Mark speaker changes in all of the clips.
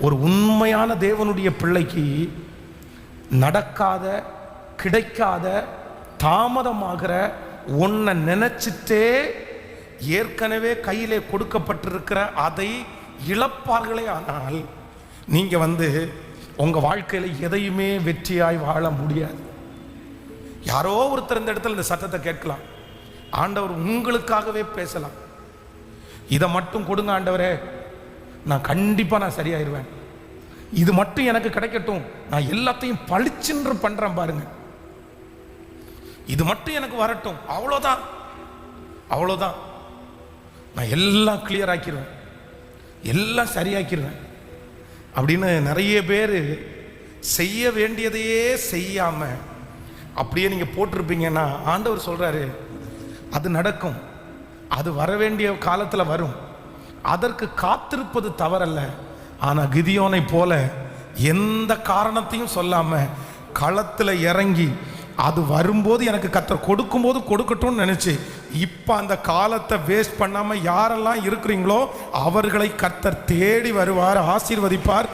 Speaker 1: ஒரு உண்மையான தேவனுடைய பிள்ளைக்கு நடக்காத, கிடைக்காத, தாமதமாகிற ஒன்றை நினைச்சிட்டே ஏற்கனவே கையிலே கொடுக்கப்பட்டிருக்கிற அதை இழப்பார்களே. ஆனால் நீங்க உங்க வாழ்க்கையில் எதையுமே வெற்றியாய் வாழ முடியாது. யாரோ ஒருத்தர் இந்த இடத்துல இந்த சத்தத்தை கேட்கலாம். ஆண்டவர் உங்களுக்காகவே பேசலாம். இதை மட்டும் கொடுங்க ஆண்டவரே, நான் கண்டிப்பா நான் சரியாயிருவேன். இது மட்டும் எனக்கு கிடைக்கட்டும், நான் எல்லாத்தையும் பளிச்சென்று பண்றேன் பாருங்க. இது மட்டும் எனக்கு வரட்டும், அவ்வளோதான் அவ்வளோதான், நான் எல்லாம் கிளியர் ஆக்கிடுவேன், எல்லாம் சரியாக்கிடுவேன் அப்படின்னு நிறைய பேர் செய்ய வேண்டியதையே செய்யாம அப்படியே நீங்க போட்டிருப்பீங்கன்னா, ஆண்டவர் சொல்றாரு அது நடக்கும், அது வர வேண்டிய காலத்தில் வரும், அதற்கு காத்திருப்பது தவறல்ல. ஆனா கிதியோனை போல எந்த காரணத்தையும் சொல்லாம களத்தில் இறங்கி அது வரும்போது எனக்கு கர்த்தர் கொடுக்கும்போது கொடுக்கட்டும்னு நினைச்சு இப்ப அந்த காலத்தை வேஸ்ட் பண்ணாம யாரெல்லாம் இருக்கிறீங்களோ அவர்களை கர்த்தர் தேடி வருவார், ஆசீர்வதிப்பார்.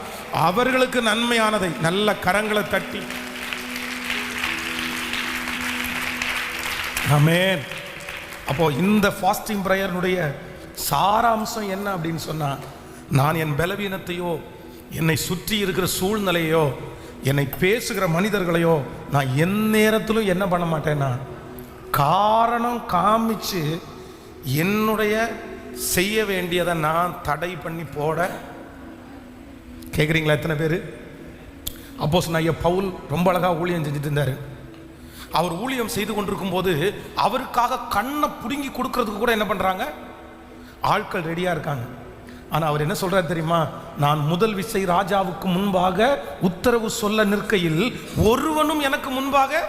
Speaker 1: அவர்களுக்கு நன்மையானதை நல்ல கரங்களை தட்டி ஆமென். அப்போ இந்த ஃபாஸ்டிங் பிரேயர்னுடைய சாராம்சம் என்ன அப்படின்னு சொன்னா, நான் என் பலவீனத்தையோ, என்னை சுற்றி இருக்கிற சூழ்நிலையோ, என்னை பேசுகிற மனிதர்களையோ நான் எந்நேரத்திலும் என்ன பண்ண மாட்டேன்னா காரணம் காமிச்சு என்னுடைய செய்ய வேண்டியதை நான் தடை பண்ணி போட. கேட்குறீங்களா எத்தனை பேர்? அப்போஸ்தலன் ஐயா பவுல் ரொம்ப அழகா ஊழியம் செஞ்சுட்டு இருந்தாரு. அவர் ஊழியம் செய்து கொண்டிருக்கும் போது அவருக்காக கண்ணை புடுங்கி கொடுக்கறதுக்கு கூட என்ன பண்றாங்க, ஆட்கள் ரெடியா இருக்காங்க. ஆனா அவர் என்ன சொல்றாரு தெரியுமா, நான் முதல் விசை ராஜாவுக்கு முன்பாக உத்தரவு சொல்ல நிற்கையில் ஒருவனும் எனக்கு முன்பாக,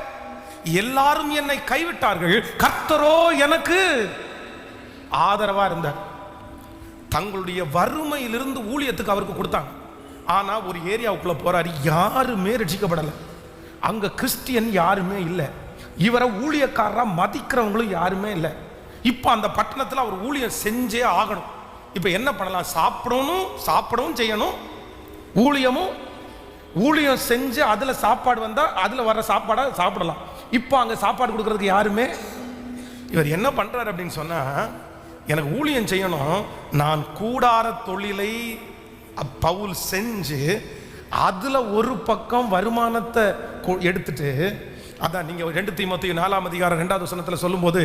Speaker 1: எல்லாரும் என்னை கைவிட்டார்கள், கர்த்தரோ எனக்கு ஆதரவா இருந்தார். தங்களுடைய வறுமையிலிருந்து ஊழியத்துக்கு அவருக்கு கொடுத்தாங்க. ஆனா ஒரு ஏரியாவுக்குள்ள போறாரு, யாருமே ரட்சிக்கப்படலை. அங்க கிறிஸ்டியன் யாருமே இல்லை, இவரை ஊழியக்காரரா மதிக்கிறவங்களும் யாருமே இல்லை. இப்ப அந்த பட்டணத்தில் அவர் ஊழியம் செஞ்சே ஆகணும். இப்ப என்ன பண்ணலாம், சாப்பிடவும் செய்யணும், ஊழியம் செஞ்சு அதுல சாப்பாடு வந்தா அதுல வர்ற சாப்பாடை சாப்பிடலாம். இப்ப அங்க சாப்பாடு கொடுக்கறதுக்கு யாருமே. இவர் என்ன பண்றாரு அப்படின்னு சொன்னா, எனக்கு ஊழியம் செய்யணும், நான் கூடார தொழிலை பவுல் செஞ்சு அதுல ஒரு பக்கம் வருமானத்தை எடுத்துட்டு, அதான் நீங்க 2 தீமோத்தேயு 4ஆம் அதிகாரம் 2வது வசனத்தில் சொல்லும்போது,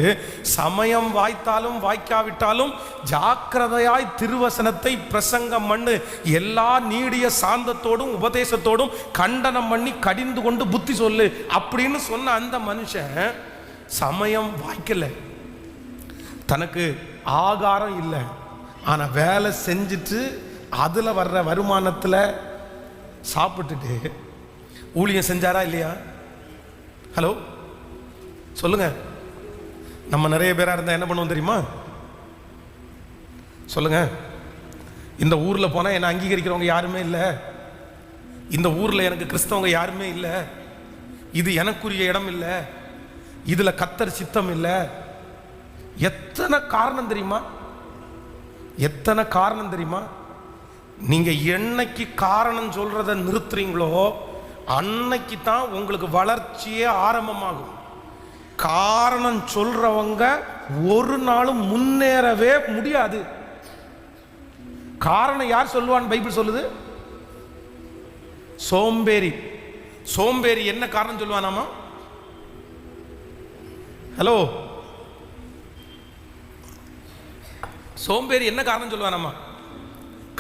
Speaker 1: சமயம் வாய்த்தாலும் வாய்க்காவிட்டாலும் ஜாக்கிரதையாய் திருவசனத்தை பிரசங்கம் பண்ணு, எல்லா நீடிய சாந்தத்தோடும் உபதேசத்தோடும் கண்டனம் பண்ணி கடிந்து கொண்டு புத்தி சொல்லு அப்படின்னு சொன்ன அந்த மனுஷன் சமயம் வாய்க்கல, தனக்கு ஆகாரம் இல்லை, ஆனா வேலை செஞ்சுட்டு அதுல வர்ற வருமானத்துல சாப்பிட்டுட்டு ஊழியம் செஞ்சாரா இல்லையா? ஹலோ சொல்லுங்க. நம்ம நிறைய பேரா இருந்தா என்ன பண்ணுவோம் தெரியுமா? சொல்லுங்க. இந்த ஊர்ல போனா என்ன அங்கீகரிக்கிறவங்க யாருமே இல்லை, இந்த ஊர்ல எனக்கு கிறிஸ்தவங்க யாருமே இல்லை, இது எனக்குரிய இடம் இல்லை, இதுல கர்த்தர் சித்தம் இல்லை. எத்தனை காரணம் தெரியுமா, எத்தனை காரணம் தெரியுமா? நீங்க என்னைக்கு காரணம் சொல்றதை நிறுத்துறீங்களோ அன்னைக்கு தான் உங்களுக்கு வளர்ச்சியே ஆரம்பமாகும். காரணம் சொல்றவங்க ஒரு நாளும் முன்னேறவே முடியாது. காரணம் யார் சொல்லுவான்னு பைபிள் சொல்லுது, சோம்பேறி. சோம்பேறி என்ன காரணம் சொல்லுவானாமா? ஹலோ, சோம்பேறி என்ன காரணம் சொல்லுவானாமா?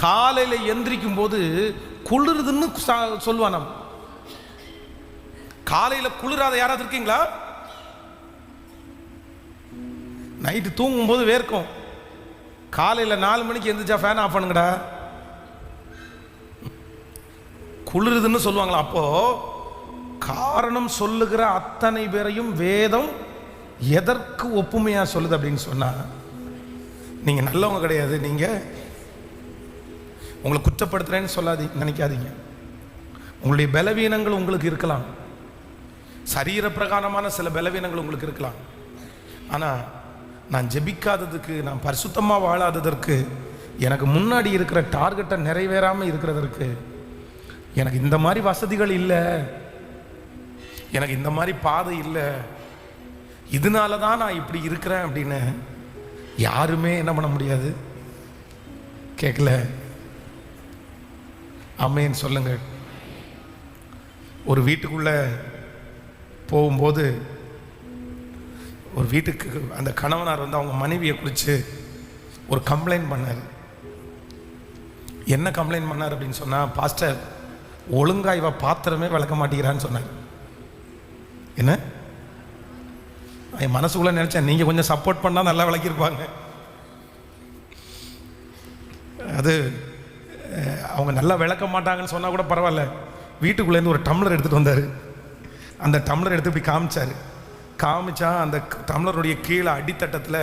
Speaker 1: காலையில எந்திரிக்கும் போது குளிருதுன்னு சொல்லுவானாம். காலையில குளிராத யாராவது இருக்கீங்களா? நைட்டு தூங்கும் போது வேர்க்கும், காலையில 4 மணிக்கு எந்திரிச்சா ஃபேன் ஆஃப் பண்ணுங்கடா, குளிருதுன்னு சொல்லுவாங்களா? அப்போ காரணம் சொல்லுகிற அத்தனை பேரையும் வேதம் எதற்கு ஒப்புமையா சொல்லுது அப்படின்னு சொன்னா, நீங்க நல்லவங்க கிடையாது, நீங்க உங்களை குற்றப்படுத்துறேன்னு சொல்லாதீங்க, நினைக்காதீங்க. உங்களுடைய பலவீனங்கள் உங்களுக்கு இருக்கலாம், சரீர பிரகாரமான சில பலவீனங்கள் உங்களுக்கு இருக்கலாம். ஆனா நான் ஜெபிக்காததுக்கு, நான் பரிசுத்தமா வாழாததற்கு எனக்கு முன்னாடி இருக்கிற டார்கெட்டை நிறைவேறாமல் இருக்கிறதற்கு எனக்கு இந்த மாதிரி வசதிகள் இல்லை, எனக்கு இந்த மாதிரி பாதை இல்லை, இதனால தான் நான் இப்படி இருக்கிறேன் அப்படின்னு யாருமே என்ன பண்ண முடியாது. கேட்கல? ஆமென் சொல்லுங்க. ஒரு வீட்டுக்குள்ள போகும்போது ஒரு வீட்டுக்கு அந்த கணவனார் வந்து அவங்க மனைவியை குறித்து ஒரு கம்ப்ளைண்ட் பண்ணார். என்ன கம்ப்ளைண்ட் பண்ணார் அப்படின்னு சொன்னால், பாஸ்டர் ஒழுங்கா இவ பாத்திரமே விளக்க மாட்டேங்கிறான்னு சொன்னார். என்ன? என் மனசுக்குள்ள நினைச்சேன், நீங்கள் கொஞ்சம் சப்போர்ட் பண்ணால் நல்லா விளக்கியிருப்பாங்க. அது அவங்க நல்லா விளக்க மாட்டாங்கன்னு சொன்னால் கூட பரவாயில்ல, வீட்டுக்குள்ளேருந்து ஒரு டம்ளர் எடுத்துகிட்டு வந்தார். அந்த டம்ளர் எடுத்து இப்படி காமிச்சா அந்த டம்ளருடைய கீழே அடித்தட்டத்தில்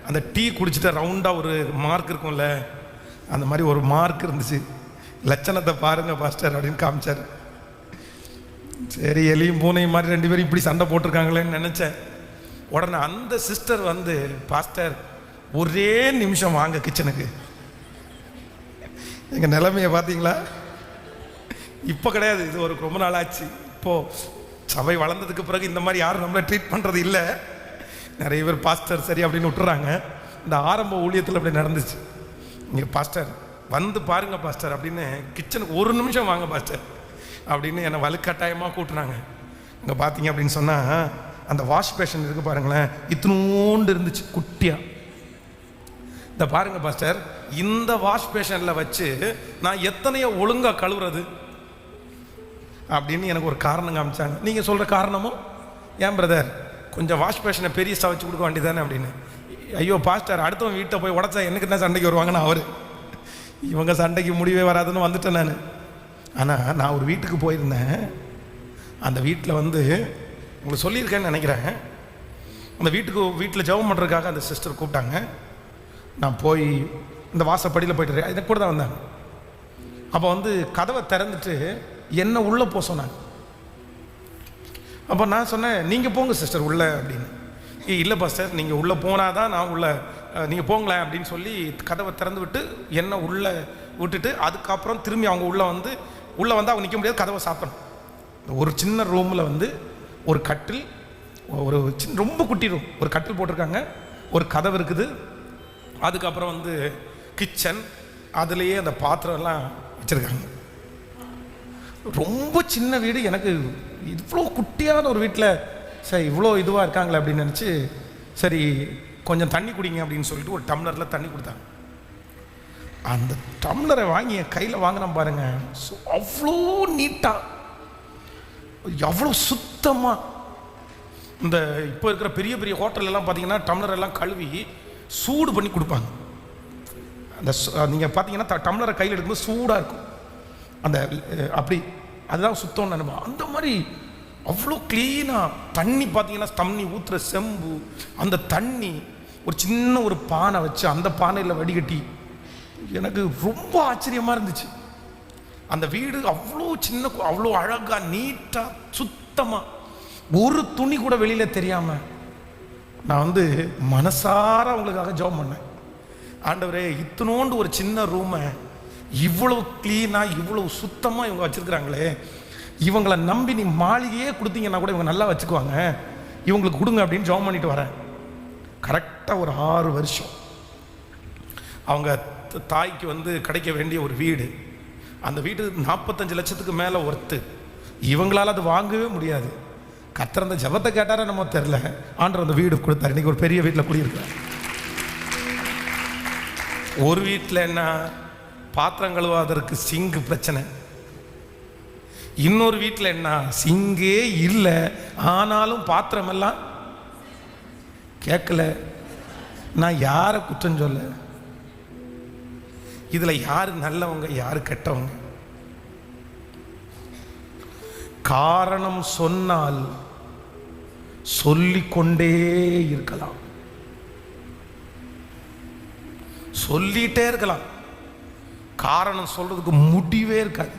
Speaker 1: அந்த டீ குடிச்சிட்ட ரவுண்டாக ஒரு மார்க் இருக்கும்ல, அந்த மாதிரி ஒரு மார்க் இருந்துச்சு. லட்சணத்தை பாருங்க பாஸ்டர் அப்படின்னு காமிச்சார். சரி, எலியும் பூனையும் மாதிரி 2 பேரும் இப்படி சண்டை போட்டிருக்காங்களேன்னு நினச்சேன். உடனே அந்த சிஸ்டர் வந்து, பாஸ்டர் ஒரே நிமிஷம் வாங்க கிச்சனுக்கு. எங்கள் நிலைமையை பார்த்தீங்களா? இப்போ கிடையாது, இது ஒரு ரொம்ப நாள் ஆச்சு. இப்போது சபை வளர்ந்ததுக்கு பிறகு இந்த மாதிரி யாரும் நம்மளை ட்ரீட் பண்ணுறது இல்லை. நிறைய பேர் பாஸ்டர் சரி அப்படின்னு விட்டுறாங்க. இந்த ஆரம்ப ஊழியத்தில் அப்படி நடந்துச்சு. நீங்கள் பாஸ்டர் வந்து பாருங்கள் பாஸ்டர் அப்படின்னு கிச்சனுக்கு ஒரு நிமிஷம் வாங்க பாஸ்டர் அப்படின்னு என்னை வலுக்கட்டாயமாக கூட்டுறாங்க. இங்கே பார்த்தீங்க அப்படின்னு சொன்னால் அந்த வாஷ் பேஷன் இருக்குது பாருங்களேன், இத்தினோண்டு இருந்துச்சு குட்டியாக. இந்த பாருங்க பாஸ்டர், இந்த வாஷ் பேஷனில் வச்சு நான் எத்தனையோ ஒழுங்காக கழுவுறது அப்படின்னு எனக்கு ஒரு காரணம் காமிச்சாங்க. நீங்கள் சொல்கிற காரணமும், ஏன் பிரதர் கொஞ்சம் வாஷ் பேஷனை பெரியஸாக வச்சு கொடுக்க வேண்டியதானே அப்படின்னு. ஐயோ பாஸ்டர், அடுத்தவன் வீட்டை போய் உடச்சா எனக்கு என்ன சண்டைக்கு வருவாங்கன்னு அவர், இவங்க சண்டைக்கு முடிவே வராதுன்னு வந்துட்டேன் நான். ஆனால் நான் ஒரு வீட்டுக்கு போயிருந்தேன். அந்த வீட்டில் வந்து உங்களுக்கு சொல்லியிருக்கேன்னு நினைக்கிறேன். அந்த வீட்டில் ஜெபம் பண்ணுறதுக்காக அந்த சிஸ்டர் கூப்பிட்டாங்க. நான் போய் இந்த வாசப்படியில் போய்ட்டு எனக்கு கூட தான் வந்தாங்க. அப்போ வந்து கதவை திறந்துட்டு என்ன உள்ளே போக சொன்னாங்க. அப்போ நான் சொன்னேன், நீங்கள் போங்க சிஸ்டர் உள்ளே அப்படின்னு. இல்லை பாஸ்டர், நீங்கள் உள்ளே போனால் தான் நான் உள்ளே, நீங்கள் போங்களேன் அப்படின்னு சொல்லி கதவை திறந்து விட்டு என்ன உள்ளே விட்டுட்டு அதுக்கப்புறம் திரும்பி அவங்க உள்ளே வந்து அவங்க நிற்க முடியாது, கதவை சாப்பிடணும். ஒரு சின்ன ரூமில் வந்து ஒரு கட்டில், ஒரு சின்ன ரொம்ப குட்டி ரூம், ஒரு கட்டில் போட்டிருக்காங்க, ஒரு கதவு இருக்குது, அதுக்கப்புறம் வந்து கிச்சன், அதுலேயே அந்த பாத்திரம் எல்லாம் வச்சுருக்காங்க. ரொம்ப சின்ன வீடு. எனக்கு இவ்வளோ குட்டியான ஒரு வீட்டில் சரி இவ்வளோ இதுவாக இருக்காங்களே அப்படின்னு நினச்சி, சரி கொஞ்சம் தண்ணி குடிங்க அப்படின்னு சொல்லிட்டு ஒரு டம்ளரில் தண்ணி கொடுத்தாங்க. அந்த டம்ளரை வாங்கி என் கையில் வாங்கினேன் பாருங்க, அவ்வளோ நீட்டாக, எவ்வளோ சுத்தமாக. இந்த இப்போ இருக்கிற பெரிய பெரிய ஹோட்டல்லாம் பார்த்தீங்கன்னா டம்ளர் எல்லாம் கழுவி சூடு பண்ணி கொடுப்பாங்க. அந்த நீங்கள் பார்த்தீங்கன்னா டம்ளரை கையில் எடுக்கும்போது சூடாக இருக்கும். அந்த அப்படி அதுதான் சுத்தம்னு நினைப்போம். அந்த மாதிரி அவ்வளோ க்ளீனாக தண்ணி பார்த்தீங்கன்னா, தண்ணி ஊற்றுற செம்பு, அந்த தண்ணி ஒரு சின்ன ஒரு பானை வச்சு அந்த பானையில் வடிகட்டி, எனக்கு ரொம்ப ஆச்சரியமாக இருந்துச்சு. அந்த வீடு அவ்வளோ சின்ன, அவ்வளோ அழகாக நீட்டாக சுத்தமாக, ஒரு துணி கூட வெளியில் தெரியாமல் நான் வந்து மனசார அவங்களுக்காக ஜெபம் பண்ணேன். ஆண்டவரே, இத்தனோண்டு ஒரு சின்ன ரூமை இவ்வளோ க்ளீனாக இவ்வளோ சுத்தமாக இவங்க வச்சுருக்குறாங்களே, இவங்களை நம்பி நீ மாளிகையே கொடுத்தீங்கன்னா கூட இவங்க நல்லா வச்சுக்குவாங்க, இவங்களுக்கு கொடுங்க அப்படின்னு ஜெபம் பண்ணிட்டு வரேன். கரெக்டாக ஒரு 6 வருஷம் அவங்க தாய்க்கு வந்து கிடைக்க வேண்டிய ஒரு வீடு, அந்த வீடு 45 லட்சத்துக்கு மேலே ஒர்த்து. இவங்களால் அது வாங்கவே முடியாது. கர்த்தர் அந்த ஜெபத்தை கேட்டாரா நம்ம தெரில, ஆண்டவர் அந்த வீடு கொடுத்தாரு. இன்னைக்கு ஒரு பெரிய வீட்டில் குடியிருக்கிறார். ஒரு வீட்டில் என்ன, பாத்திரம் கழுவாதற்கு சிங்கு பிரச்சனை. இன்னொரு வீட்டில் என்ன, சிங்கே இல்லை, ஆனாலும் பாத்திரம் எல்லாம் கேட்கல. நான் யாரை குற்றம் சொல்ல, இதில் யார் நல்லவங்க யார் கெட்டவங்க? காரணம் சொன்னால் சொல்லிக்கொண்டே இருக்கலாம், சொல்லிட்டே இருக்கலாம். காரணம் சொல்றதுக்கு முடிவே இருக்காது.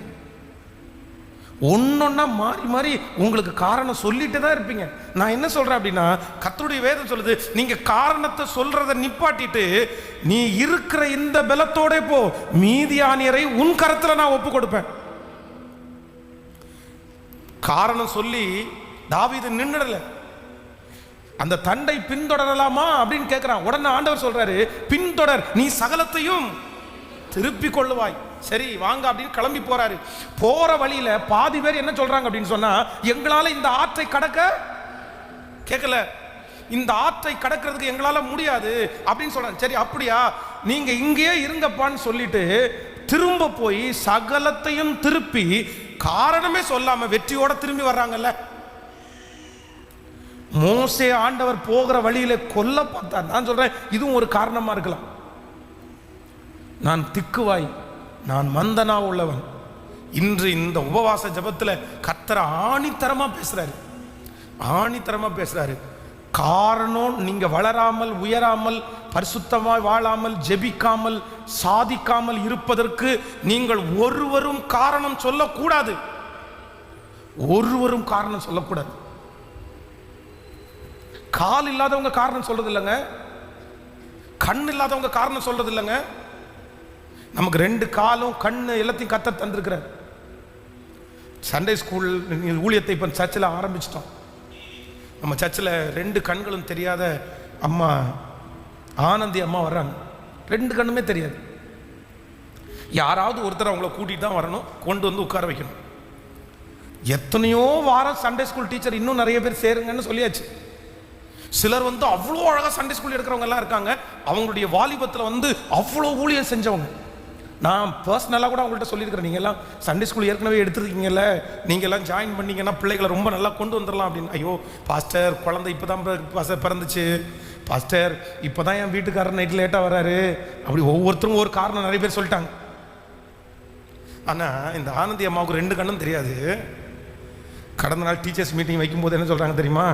Speaker 1: ஒன்னொன்னா மாறி மாறி உங்களுக்கு காரணம் சொல்லிட்டு தான் இருப்பீங்க. நான் என்ன சொல்றேன் அப்படின்னா, கர்த்தருடைய வேதம் சொல்லுது, நீங்க காரணத்தை சொல்றதை நிப்பாட்டிட்டு நீ இருக்கிற இந்த பலத்தோட போ, மீதியானியரை உன் கரத்துல நான் ஒப்பு கொடுப்பேன். காரணம் சொல்லி தாவீது நின்னுடல. அந்த தண்டை பின்தொடரலாமா அப்படின்னு கேட்கிறான். உடனே ஆண்டவர் சொல்றாரு, பின்தொடர், நீ சகலத்தையும் திருப்பி கொள்ளுவாய். சரி வாங்க அப்படின்னு கிளம்பி போறாரு. போற வழியில பாதி பேர் என்ன சொல்றாங்க அப்படின்னு சொன்னா, எங்களால இந்த ஆற்றை கடக்க கேட்கல, இந்த ஆற்றை கடக்கிறதுக்கு எங்களால முடியாது அப்படின்னு சொல்றாங்க. சரி அப்படியா, நீங்க இங்கேயே இருங்கப்பான்னு சொல்லிட்டு திரும்ப போய் சகலத்தையும் திருப்பி காரணமே சொல்லாம வெற்றியோட திரும்பி வர்றாங்கல்ல. மோசே ஆண்டவர் போகிற வழியில கொல்ல பார்த்தார். நான் சொல்றேன், இதுவும் ஒரு காரணமா இருக்கலாம். நான் திக்குவாய், நான் மந்தனா உள்ளவன். இன்று இந்த உபவாச ஜபத்தில் கர்த்தர் ஆணித்தரமா பேசுறாரு, ஆணித்தரமா பேசுறாரு. காரணம், நீங்க வளராமல் உயராமல் பரிசுத்தமாய் வாழாமல் ஜெபிக்காமல் சாதிக்காமல் இருப்பதற்கு நீங்கள் ஒருவரும் காரணம் சொல்லக்கூடாது. ஒருவரும் காரணம் சொல்லக்கூடாது. கால் இல்லாதவங்க காரணம் சொல்றது இல்லைங்க, கண் இல்லாதவங்க காரணம் சொல்றது இல்லைங்க. நமக்கு 2 காலும் கண்ணு எல்லாத்தையும் கர்த்தர் தந்திருக்கிறார். சண்டே ஸ்கூல் ஊழியத்தை இப்போ சர்ச்சில் ஆரம்பிச்சிட்டோம். நம்ம சர்ச்சில் 2 கண்களும் தெரியாத அம்மா ஆனந்தி அம்மா வர்றாங்க. 2 கண்ணுமே தெரியாது. யாராவது ஒருத்தர் அவங்கள கூட்டிகிட்டு தான் வரணும், கொண்டு வந்து உட்கார வைக்கணும். எத்தனையோ வாரம் சண்டே ஸ்கூல் டீச்சர் இன்னும் நிறைய பேர் சேருங்கன்னு சொல்லியாச்சு. சிலர் வந்து அவ்வளோ அழகாக சண்டே ஸ்கூல் எடுக்கிறவங்க எல்லாம் இருக்காங்க. அவங்களுடைய வாலிபத்தில் வந்து அவ்வளோ ஊழியம் செஞ்சவங்க. நான் பர்சனலாக கூட அவங்கள்ட்ட சொல்லியிருக்கிறேன், நீங்கள் எல்லாம் சண்டே ஸ்கூல் ஏற்கனவே எடுத்துருக்கீங்கல்ல, நீங்கள் எல்லாம் ஜாயின் பண்ணிங்கன்னா பிள்ளைகளை ரொம்ப நல்லா கொண்டு வந்துடலாம் அப்படின்னு. ஐயோ பாஸ்டர், குழந்தை இப்போ தான் பிறந்துச்சு பாஸ்டர், இப்போ தான் என் வீட்டுக்காரர் நைட்டு லேட்டாக வர்றாரு, அப்படி ஒவ்வொருத்தரும் ஒரு காரணம் நிறைய பேர் சொல்லிட்டாங்க. ஆனால் இந்த ஆனந்தி அம்மாவுக்கு 2 கண்ணும் தெரியாது. கடந்த நாள் டீச்சர்ஸ் மீட்டிங் வைக்கும்போது என்ன சொல்கிறாங்க தெரியுமா,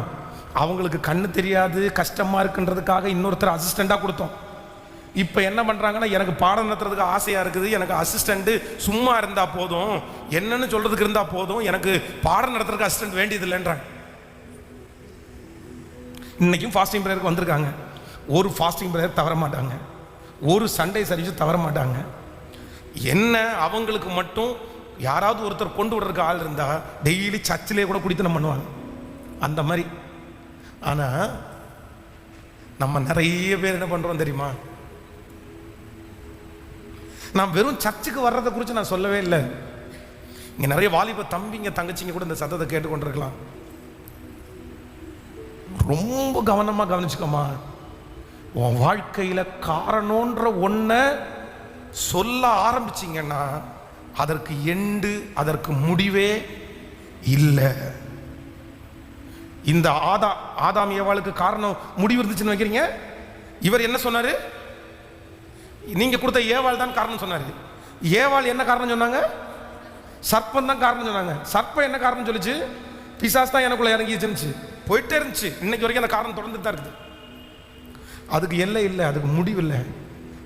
Speaker 1: அவங்களுக்கு கண்ணு தெரியாது கஷ்டமாக இருக்குன்றதுக்காக இன்னொருத்தர் அசிஸ்டண்ட்டாக கொடுத்தோம். இப்போ என்ன பண்ணுறாங்கன்னா, எனக்கு பாடம் நடத்துறதுக்கு ஆசையாக இருக்குது, எனக்கு அசிஸ்டண்ட்டு சும்மா இருந்தால் போதும், என்னன்னு சொல்கிறதுக்கு இருந்தால் போதும், எனக்கு பாடம் நடத்துறதுக்கு அசிஸ்டண்ட் வேண்டியதில்லைன்றாங்க. இன்றைக்கும் ஃபாஸ்டிங் ப்ரேயருக்கு வந்திருக்காங்க. ஒரு ஃபாஸ்டிங் ப்ரேயர் தவற மாட்டாங்க, ஒரு சண்டே சர்வீஸ் தவற மாட்டாங்க. என்ன அவங்களுக்கு மட்டும் யாராவது ஒருத்தர் கொண்டு விடுறதுக்கு ஆள் இருந்தால் டெய்லி சர்ச்சிலே கூட குடித்தனம் பண்ணுவாங்க, அந்த மாதிரி. ஆனால் நம்ம நிறைய பேர் என்ன பண்ணுறோம் தெரியுமா, நான் வெறும் சர்ச்சுக்கு வர்றதை குறித்து நான் சொல்லவே இல்லை. இங்கே நிறைய வாலிப தம்பிங்க தங்கச்சிங்க கூட இந்த சத்தத்தை கேட்டுக்கொண்டிருக்கலாம். ரொம்ப கவனமாக கவனிச்சுக்கோமா. உன் வாழ்க்கையில் காரணம்ன்ற ஒன்றை சொல்ல ஆரம்பிச்சிங்கன்னா அதற்கு எண்டு, அதற்கு முடிவே இல்லை. இந்த ஆதாம் ஏவாளுக்கு காரணம் முடிவு இருந்துச்சுன்னு வைக்கிறீங்க. இவர் என்ன சொன்னாரு, நீங்க கொடுத்த ஏவாள் தான் காரணம் சொன்னாரு. ஏவாள் என்ன காரணம் சொன்னாங்க, சர்ப்பம் தான் காரணம் சொன்னாங்க. சர்ப்பம் என்ன காரணம் சொல்லிச்சு, பிசாஸ் தான் எனக்குள்ள இறங்கி இருந்துச்சு, போயிட்டே இருந்துச்சு. இன்னைக்கு வரைக்கும் அந்த காரணம் தொடர்ந்து தான் இருக்குது. அதுக்கு எல்லை இல்லை, அதுக்கு முடிவு இல்லை.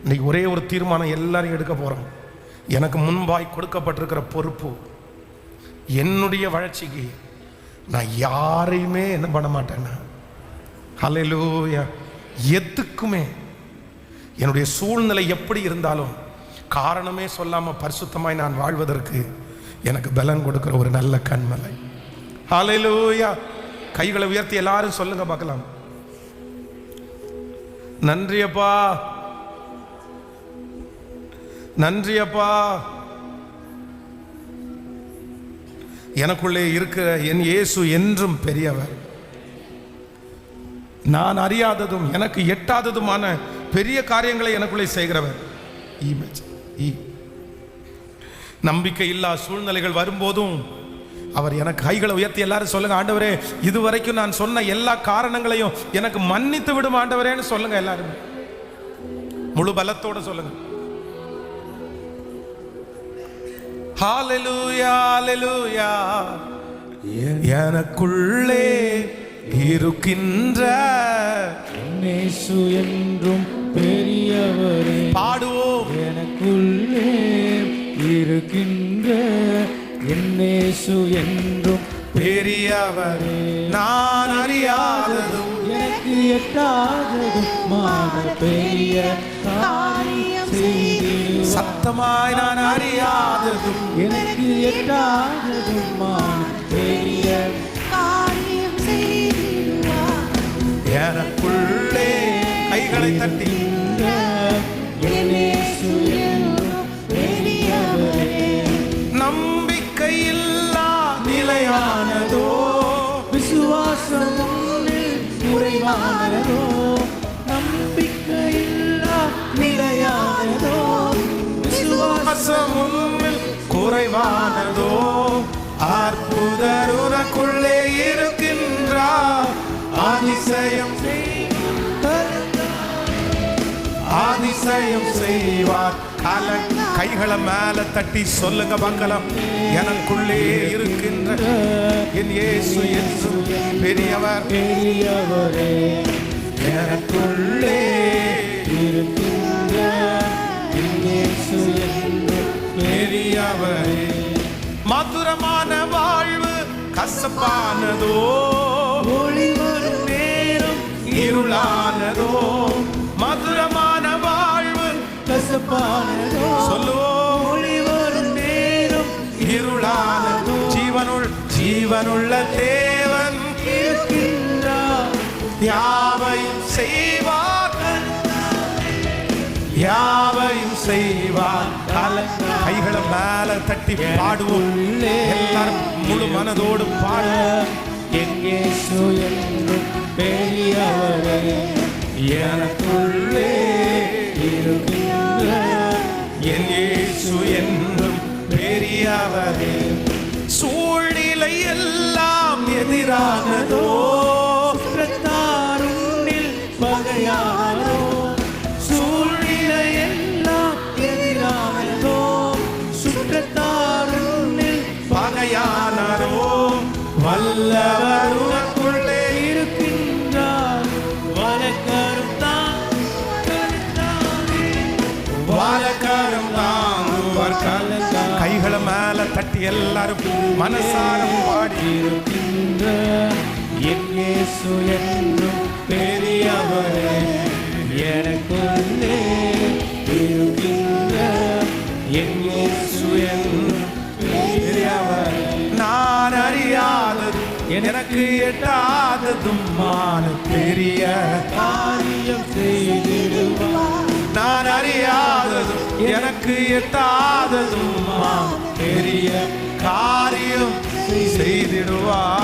Speaker 1: இன்னைக்கு ஒரே ஒரு தீர்மானம் எல்லாரையும் எடுக்க போறோம். எனக்கு முன்பாய் கொடுக்கப்பட்டிருக்கிற பொறுப்பு, என்னுடைய வளர்ச்சிக்கு நான் யாரையுமே என்ன பண்ண மாட்டேன்னா, ஹல்லேலூயா, எதுக்குமே என்னுடைய சூழ்நிலை எப்படி இருந்தாலும் காரணமே சொல்லாமல் பரிசுத்தமாய் நான் வாழ்வதற்கு எனக்கு பலன் கொடுக்கிற ஒரு நல்ல கண்மலை. ஹல்லேலூயா. கைகளை உயர்த்தி எல்லாரும் சொல்லுங்க பார்க்கலாம். நன்றி அப்பா, நன்றி அப்பா. எனக்குள்ளே இருக்கிற என் இயேசு என்றும் பெரியவர். நான் அறியாததும் எனக்கு எட்டாததுமான பெரிய காரியங்களை எனக்குள்ளே செய்கிறவர். நம்பிக்கை இல்லா சூழ்நிலைகள் வரும்போதும் அவர் எனக்கு, கைகளை உயர்த்தி எல்லாரும் சொல்லுங்க, ஆண்டவரே இதுவரைக்கும் நான் சொன்ன எல்லா காரணங்களையும் எனக்கு மன்னித்து விடும் ஆண்டவரேன்னு சொல்லுங்க. எல்லாரும் முழு பலத்தோட சொல்லுங்க. ஹல்லேலூயா, ஹல்லேலூயா. எனக்குள்ளே இருக்கின்ற
Speaker 2: இயேசு என்றும் பெரியவரே,
Speaker 1: பாடுவோம்.
Speaker 2: எனக்குள்ளே இருக்கின்ற என் இயேசு என்றும்
Speaker 1: பெரியவரே. நான் அறியாததும்
Speaker 2: எனக்கு எட்டாததுமான பெரிய காரியம் செய்திடுவார்.
Speaker 1: சத்தமாய் நான் அறியாததும்
Speaker 2: எனக்கு எட்டாததுமான பெரிய
Speaker 3: காரியம் செய்திடுவார்.
Speaker 1: எனக்குள்ளே கைகளை தட்டி
Speaker 2: என் இயேசு என்றும் பெரியவரே.
Speaker 1: நம்பிக்கையில்லா நிலையானதோ
Speaker 2: விசுவாசம் உன்னில் குறைவானதோ, நம்பிக்கையில்லா நிலையானதோ, விசுவாசம்
Speaker 1: உன்னில் குறைவானதோ, அற்புதர் உனக்குள்ளே இருக்கின்றார். அதிசயம் அதிசயம் செய்வார். கைகளை மேல தட்டி சொல்லுங்க பார்க்கலாம். எனக்குள்ளே இருக்கின்ற என் இயேசு என்றும் பெரியவர்.
Speaker 2: பெரியவரே.
Speaker 1: எனக்குள்ளே
Speaker 2: இருக்கின்ற என் இயேசு என்றும்
Speaker 1: பெரியவரே. மதுரமான வாழ்வு கசப்பானதோ,
Speaker 2: ஒளி வரும் நேரம்
Speaker 1: இருளானதோ. மதுரமான வாழ்வு
Speaker 2: கசப்பானதோ,
Speaker 1: சொல்லுவோம்.
Speaker 2: ஒளி வரும் நேரம்
Speaker 1: இருளானதோ. ஜீவனுள்ள தேவன்
Speaker 2: இருக்கின்றார்.
Speaker 1: யாவையும் செய்வார், யாவையும் செய்வார். கைகளை மேல தட்டி பாடுவோம். எல்லாரும் முழு மனதோடு பாடு.
Speaker 2: என் இயேசு என்றும் பெரியவரே.
Speaker 1: எனக்குள்ளே
Speaker 2: இருக்கின்ற
Speaker 1: என் இயேசு என்றும் பெரியவரே. சூழ்நிலை எல்லாம் எதிரானதோ,
Speaker 2: சுற்றத்தாருன்னில் பகையானதோ, சூழ்நிலை எல்லாம் எதிரானதோ, சுற்றத்தாருன்னில்
Speaker 1: பகையானதோ. வல்லவர் உனக்குள்ளே
Speaker 2: இருக்கின்றார். வலக்கரம்
Speaker 1: வாழக்காரம் தாங்குவார். கைகளை மேல தட்டி எல்லாரும் மனசார பாடி
Speaker 2: இருக்கின்ற என் இயேசு என்றும் பெரியவரே. எனக்குள்ளே இருக்கின்ற என் இயேசு என்றும் பெரியவரே.
Speaker 1: நான் அறியாதது எனக்கு எட்டாததும் பெரிய
Speaker 2: காரியம் செய்திடுவார்.
Speaker 1: நான் அறியாததும் எனக்கு எட்டாததும் பெரிய காரியம் செய்திடுவார்.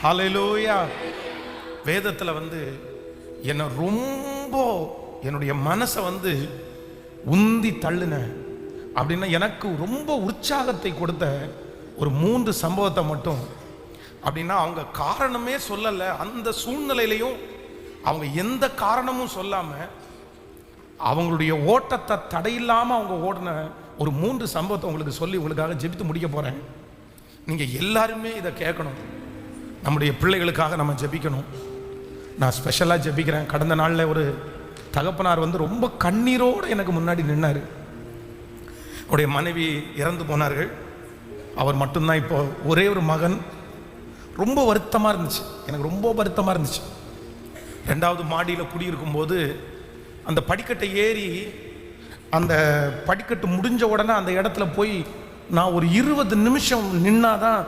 Speaker 1: ஹல்லேலூயா. வேதத்துல என்ன ரொம்ப என்னுடைய மனசை உந்தி தள்ளுன அப்படின்னா எனக்கு ரொம்ப உற்சாகத்தை கொடுத்த ஒரு 3 சம்பவத்தை மட்டும் அப்படின்னா அவங்க காரணமே சொல்லலை. அந்த சூழ்நிலையிலையும் அவங்க எந்த காரணமும் சொல்லாம அவங்களுடைய ஓட்டத்தை தடையில்லாமல் அவங்க ஓடின ஒரு 3 சம்பவத்தை உங்களுக்கு சொல்லி உங்களுக்காக ஜெபித்து முடிக்க போகிறேன். நீங்கள் எல்லாருமே இதை கேட்கணும். நம்முடைய பிள்ளைகளுக்காக நம்ம ஜெபிக்கணும். நான் ஸ்பெஷலாக ஜெபிக்கிறேன். கடந்த நாளில் ஒரு தகப்பனார் ரொம்ப கண்ணீரோடு எனக்கு முன்னாடி நின்னார். அவருடைய மனைவி இறந்து போனார்கள். அவர் மட்டும்தான் இப்போ ஒரே ஒரு மகன். ரொம்ப வருத்தமாக இருந்துச்சு, எனக்கு ரொம்ப வருத்தமாக இருந்துச்சு. 2வது மாடியில் குடியிருக்கும்போது அந்த படிக்கட்டை ஏறி அந்த படிக்கட்டு முடிஞ்ச உடனே அந்த இடத்துல போய் நான் ஒரு 20 நிமிஷம் நின்னாதான்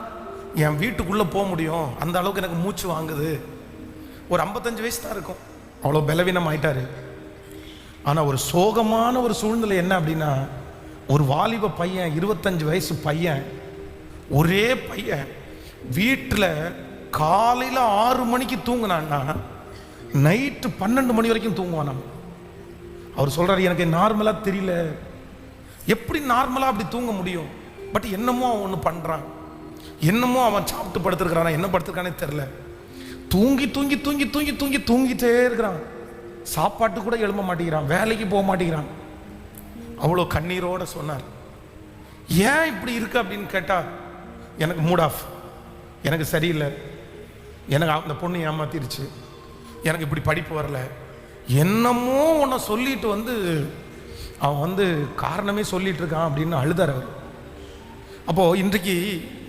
Speaker 1: என் வீட்டுக்குள்ளே போக முடியும். அந்த அளவுக்கு எனக்கு மூச்சு வாங்குது. ஒரு 55 வயசு தான் இருக்கும், அவ்வளோ பலவீனம் ஆயிட்டாரு. ஆனால் ஒரு சோகமான ஒரு சூழ்நிலை என்ன அப்படின்னா, ஒரு வாலிப பையன் 25 வயசு பையன், ஒரே பையன் வீட்டில் காலையில் 6 மணிக்கு தூங்கினான்னா நைட்டு 12 மணி வரைக்கும் தூங்குவான். அவர் சொல்கிறார், எனக்கு நார்மலாக தெரியல, எப்படி நார்மலாக அப்படி தூங்க முடியும், பட் என்னமோ அவன் ஒன்று பண்ணுறான், என்னமோ அவன் சாப்பிட்டு படுத்துருக்கிறானா, என்ன படுத்துருக்கானே தெரில, தூங்கி தூங்கி தூங்கி தூங்கி தூங்கி தூங்கிட்டே இருக்கிறான். சாப்பாட்டு கூட எழும்ப மாட்டேங்கிறான், வேலைக்கு போக மாட்டேங்கிறான். அவ்வளோ கண்ணீரோடு சொன்னார். ஏன் இப்படி இருக்கு அப்படின்னு கேட்டால், எனக்கு மூட் ஆஃப், எனக்கு சரியில்லை, எனக்கு அந்த பொண்ணு ஏமாத்திருச்சு, எனக்கு இப்படி படிப்பு வரல, என்னமோ உன்னை சொல்லிட்டு அவன் காரணமே சொல்லிட்டு இருக்கான் அப்படின்னு அழுதார் அவர். அப்போது இன்றைக்கு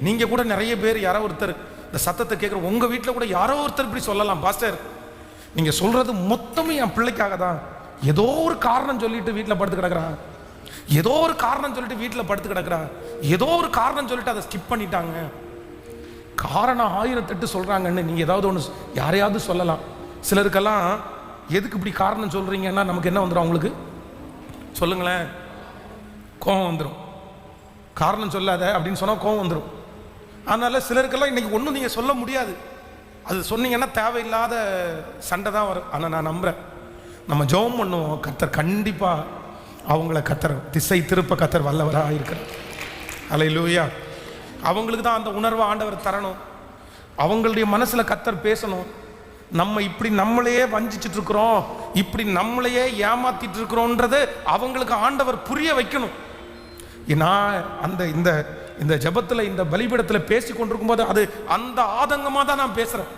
Speaker 1: நீங்கள் கூட நிறைய பேர் யாரோ ஒருத்தர் இந்த சத்தத்தை கேட்குற உங்கள் வீட்டில் கூட யாரோ ஒருத்தர் இப்படி சொல்லலாம், பாஸ்டர் நீங்கள் சொல்கிறது மொத்தமும் என் பிள்ளைக்காக தான். ஏதோ ஒரு காரணம் சொல்லிட்டு வீட்டில் படுத்து கிடக்குறான், ஏதோ ஒரு காரணம் சொல்லிட்டு வீட்டில் படுத்து கிடக்குறான், ஏதோ ஒரு காரணம் சொல்லிட்டு அதை ஸ்கிப் பண்ணிட்டாங்க. காரணம் 1008 சொல்கிறாங்கன்னு நீங்கள் ஏதாவது ஒன்று யாரையாவது சொல்லலாம். சிலருக்கெல்லாம் எதுக்கு இப்படி காரணம் சொல்கிறீங்கன்னா நமக்கு என்ன வந்துடும், அவங்களுக்கு சொல்லுங்களேன், கோபம் வந்துடும். காரணம் சொல்லாத அப்படின்னு சொன்னால் கோபம் வந்துடும். அதனால் சிலருக்கெல்லாம் இன்றைக்கி ஒன்றும் நீங்கள் சொல்ல முடியாது. அது சொன்னீங்கன்னா தேவையில்லாத சண்டை தான் வரும். ஆனால் நான் நம்புகிறேன், நம்ம ஜெபம் பண்ணுவோம், கர்த்தர் கண்டிப்பாக அவங்கள கர்த்தர் திசை திருப்ப கர்த்தர் வல்லவராக இருக்கிறார். அல்லேலூயா. அவங்களுக்கு தான் அந்த உணர்வை ஆண்டவர் தரணும். அவங்களுடைய மனசில் கர்த்தர் பேசணும். நம்ம இப்படி நம்மளையே வஞ்சிச்சுட்டு இருக்கிறோம், இப்படி நம்மளையே ஏமாத்திட்டு இருக்கிறோன்றது அவங்களுக்கு ஆண்டவர் புரிய வைக்கணும். நான் அந்த இந்த இந்த ஜெபத்தில் இந்த பலிபீடத்தில் பேசி கொண்டிருக்கும் போது அது அந்த ஆதங்கமாக தான் நான் பேசுகிறேன்.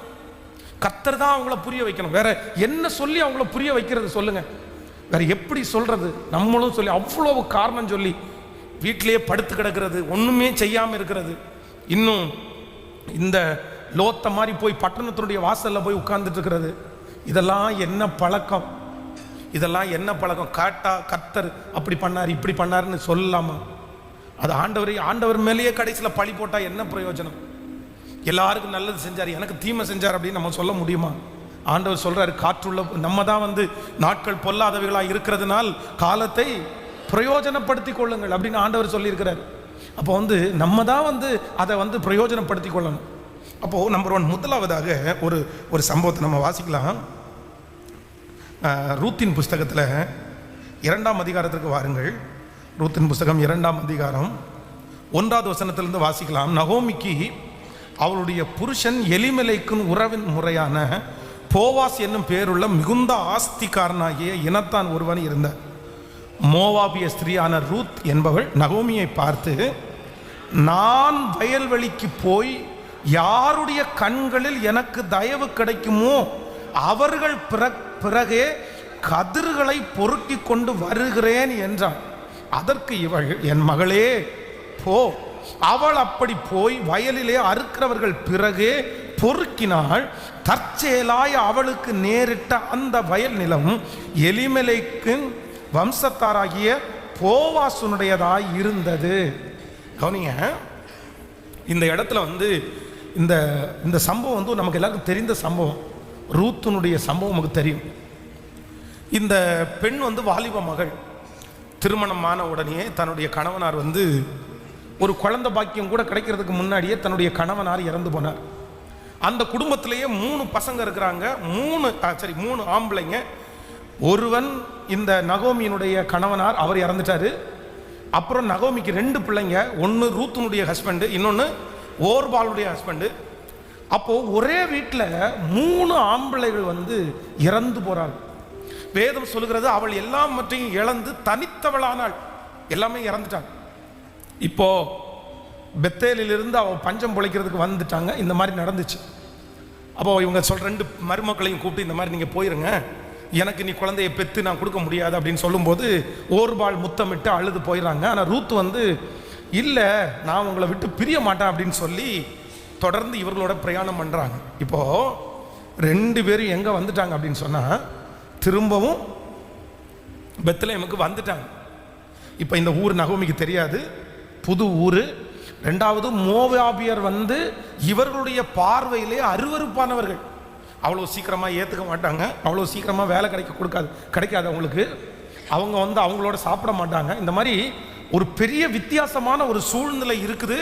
Speaker 1: கர்த்தர் தான் அவங்கள புரிய வைக்கணும். வேற என்ன சொல்லி அவங்கள புரிய வைக்கிறது சொல்லுங்க? வேற எப்படி சொல்றது? நம்மளும் சொல்லி அவ்வளவு காரணம் சொல்லி வீட்டிலேயே படுத்து கிடக்கிறது, ஒன்றுமே செய்யாமல் இருக்கிறது. இன்னும் இந்த லோத்த மாதிரி போய் பட்டணத்தினுடைய வாசலில் போய் உட்கார்ந்துட்டு இருக்கிறது, இதெல்லாம் என்ன பழக்கம்? இதெல்லாம் என்ன பழக்கம்? காட்டா கர்த்தர் அப்படி பண்ணார் இப்படி பண்ணாருன்னு சொல்லலாமா? அது ஆண்டவர் மேலேயே கடைசியில் பழி போட்டால் என்ன பிரயோஜனம்? எல்லாருக்கும் நல்லது செஞ்சார், எனக்கு தீமை செஞ்சார் அப்படின்னு நம்ம சொல்ல முடியுமா? ஆண்டவர் சொல்றாரு, காற்றுள்ள நம்ம தான் நாட்கள் பொல்லாதவைகளாக இருக்கிறதுனால் காலத்தை பிரயோஜனப்படுத்தி கொள்ளுங்கள் அப்படின்னு ஆண்டவர் சொல்லியிருக்கிறார். அப்போ நம்ம தான் அதை பிரயோஜனப்படுத்தி கொள்ளணும். அப்போது நம்பர் 1 முதலாவதாக ஒரு சம்பவத்தை நம்ம வாசிக்கலாம். ரூத்தின் புஸ்தகத்தில் 2ஆம் அதிகாரத்திற்கு வாருங்கள். ரூத்தின் புஸ்தகம் 2ஆம் அதிகாரம் 1வது வசனத்திலிருந்து வாசிக்கலாம். நகோமிக்கு அவளுடைய புருஷன் எலிமெலேக்கின் உறவின் முறையான போவாஸ் என்னும் பேருள்ள மிகுந்த ஆஸ்திகாரனாகிய இனத்தான் ஒருவன் இருந்தார். மோவாபிய ஸ்திரீயான ரூத் என்பவள் நகோமியை பார்த்து, நான் வயல்வெளிக்கு போய் யாருடைய கண்களில் எனக்கு தயவு கிடைக்குமோ அவர்கள் பிறகே கதிர்களை பொறுக்கி கொண்டு வருகிறேன் என்றான். அதற்கு இவள், என் மகளே போ. அவள் அப்படி போய் வயலிலே அறுக்கிறவர்கள் பிறகே பொறுக்கினாள். தற்செயலாய் அவளுக்கு நேரிட்ட அந்த வயல் நிலம் எலிமெலேக்கின் வம்சத்தாராகிய போவாசுனுடையதாய் இருந்தது. கவனிங்க, இந்த இடத்துல இந்த சம்பவம் நமக்கு எல்லாருக்கும் தெரிந்த சம்பவம். ரூத்தினுடைய சம்பவம் நமக்கு தெரியும். இந்த பெண் வாலிப மகள், திருமணமான உடனே தன்னுடைய கணவனார் ஒரு குழந்தை பாக்கியம் கூட கிடைக்கிறதுக்கு முன்னாடியே தன்னுடைய கணவனார் இறந்து போனார். அந்த குடும்பத்திலேயே 3 பசங்க இருக்கிறாங்க, 3 ஆம்பளைங்க. ஒருவன் இந்த நகோமியினுடைய கணவனார், அவர் இறந்துட்டாரு. அப்புறம் நகோமிக்கு 2 பிள்ளைங்க, ஒன்று ரூத்தினுடைய ஹஸ்பண்டு, இன்னொன்று ஓர்பாலுடைய ஹஸ்பண்டு. அப்போது ஒரே வீட்டில் 3 ஆம்பளைகள் இறந்து போகிறாங்க. வேதம் சொல்லுகிறது, அவள் எல்லாவற்றையும் இழந்து தனித்தவளானாள், எல்லாமே இறந்துட்டாங்க. இப்போ பெத்தேலிலிருந்து அவள் பஞ்சம் பொழைக்கிறதுக்கு வந்துட்டாங்க. இந்த மாதிரி நடந்துச்சு. அப்போ இவங்க 2 மருமக்களையும் கூப்பிட்டு, இந்த மாதிரி நீங்கள் போயிருங்க, எனக்கு நீ குழந்தையை பெற்று நான் கொடுக்க முடியாது அப்படின்னு சொல்லும்போது ஓர்பால் முத்தமிட்டு அழுது போயிடறாங்க. ஆனால் ரூத் இல்லை, நான் உங்களை விட்டு பிரிய மாட்டேன் அப்படின்னு சொல்லி தொடர்ந்து இவர்களோட பிரயாணம் பண்ணுறாங்க. இப்போது 2 பேரும் எங்கே வந்துட்டாங்க அப்படின்னு சொன்னால், திரும்பவும் பெத்லெஹேமுக்கு வந்துட்டாங்க. இப்போ இந்த ஊர் நகோமிக்கு தெரியாது, புது ஊர். 2வது மோவாபியர் இவர்களுடைய பார்வையிலே அருவருப்பானவர்கள். அவ்வளோ சீக்கிரமாக ஏற்றுக்க மாட்டாங்க, அவ்வளோ சீக்கிரமாக வேலை கிடைக்காது அவங்களுக்கு. அவங்க அவங்களோட சாப்பிட மாட்டாங்க. இந்த மாதிரி ஒரு பெரிய வித்தியாசமான ஒரு சூழ்நிலை இருக்குது.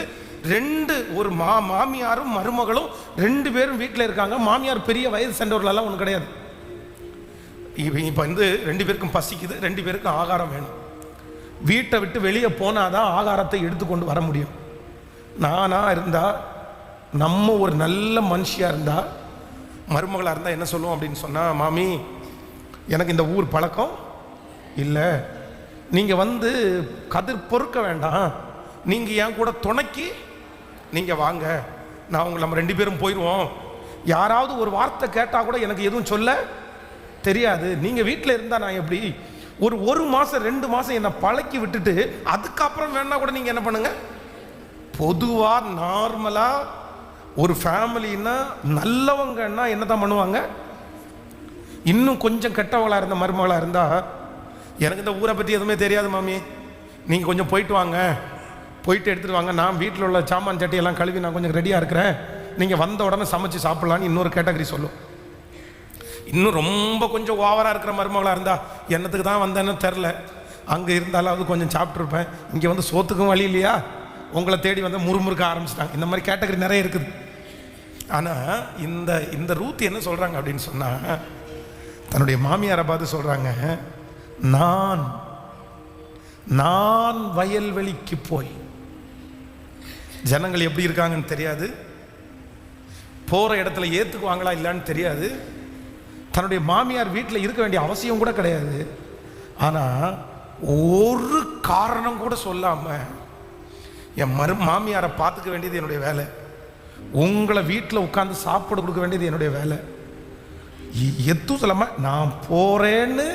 Speaker 1: 2 ஒரு மாமியாரும் மருமகளும் 2 பேரும் வீட்டில் இருக்காங்க. மாமியார் பெரிய வயது சென்றவர்களெல்லாம் ஒன்றும் கிடையாது. இப்போ 2 பேருக்கும் பசிக்குது, 2 பேருக்கும் ஆகாரம் வேணும். வீட்டை விட்டு வெளியே போனாதான் ஆகாரத்தை எடுத்துக்கொண்டு வர முடியும். நானாக இருந்தால், நம்ம ஒரு நல்ல மனுஷியாக இருந்தால், மருமகளாக இருந்தால் என்ன சொல்லுவோம் அப்படின்னு சொன்னால், மாமி எனக்கு இந்த ஊர் பழக்கம் இல்லை, நீங்கள் கதிர் பொறுக்க வேண்டாம், நீங்கள் என் கூட துணைக்கி நீங்கள் வாங்க, நம்ம 2 பேரும் போயிடுவோம். யாராவது ஒரு வார்த்தை கேட்டால் கூட எனக்கு எதுவும் சொல்ல தெரியாது. நீங்கள் வீட்டில் இருந்தால் நான் எப்படி ஒரு மாதம் 2 மாதம் என்னை பழக்கி விட்டுட்டு அதுக்கப்புறம் வேணா கூட நீங்கள் என்ன பண்ணுங்க, பொதுவாக நார்மலாக ஒரு ஃபேமிலின்னா நல்லவங்கன்னா என்ன தான் பண்ணுவாங்க? இன்னும் கொஞ்சம் கெட்டவங்களாக இருந்த மருமகளாக இருந்தால், எனக்கு இந்த ஊரை பற்றி எதுவுமே தெரியாது மாமி, நீங்கள் கொஞ்சம் போயிட்டு வாங்க, போயிட்டு எடுத்துகிட்டு வாங்க, நான் வீட்டில் உள்ள சாமான் சட்டியெல்லாம் கழுவி நான் கொஞ்சம் ரெடியாக இருக்கிறேன், நீங்கள் வந்த உடனே சமைச்சு சாப்பிட்லான்னு இன்னொரு கேட்டகரி சொல்லும். இன்னும் ரொம்ப கொஞ்சம் ஓவராக இருக்கிற மருமகளாக இருந்தால், என்னத்துக்கு தான் வந்தேன்னு தெரில, அங்கே இருந்தாலாவது கொஞ்சம் சாப்பிட்ருப்பேன், இங்கே வந்து சோத்துக்கும் வழி இல்லையா, உங்களை தேடி வந்து முறுமுறுக்க ஆரம்பிச்சிட்டாங்க. இந்த மாதிரி கேட்டகரி நிறைய இருக்குது. ஆனால் இந்த ரூத் என்ன சொல்கிறாங்க அப்படின்னு சொன்னால், தன்னுடைய மாமியாரை பார்த்து சொல்கிறாங்க, நான் வயல்வெளிக்கு போய், ஜனங்கள் எப்படி இருக்காங்கன்னு தெரியாது, போகிற இடத்துல ஏற்றுக்குவாங்களா இல்லைன்னு தெரியாது, தன்னுடைய மாமியார் வீட்டில் இருக்க வேண்டிய அவசியம் கூட கிடையாது. ஆனால் ஒரு காரணம் கூட சொல்லாமல், என் மாமியாரை பார்த்துக்க வேண்டியது என்னுடைய வேலை, உங்களை வீட்டில் உட்காந்து சாப்பிட கொடுக்க வேண்டியது என்னுடைய வேலை, எதுவும் சொல்லாமல் நான் போகிறேன்னு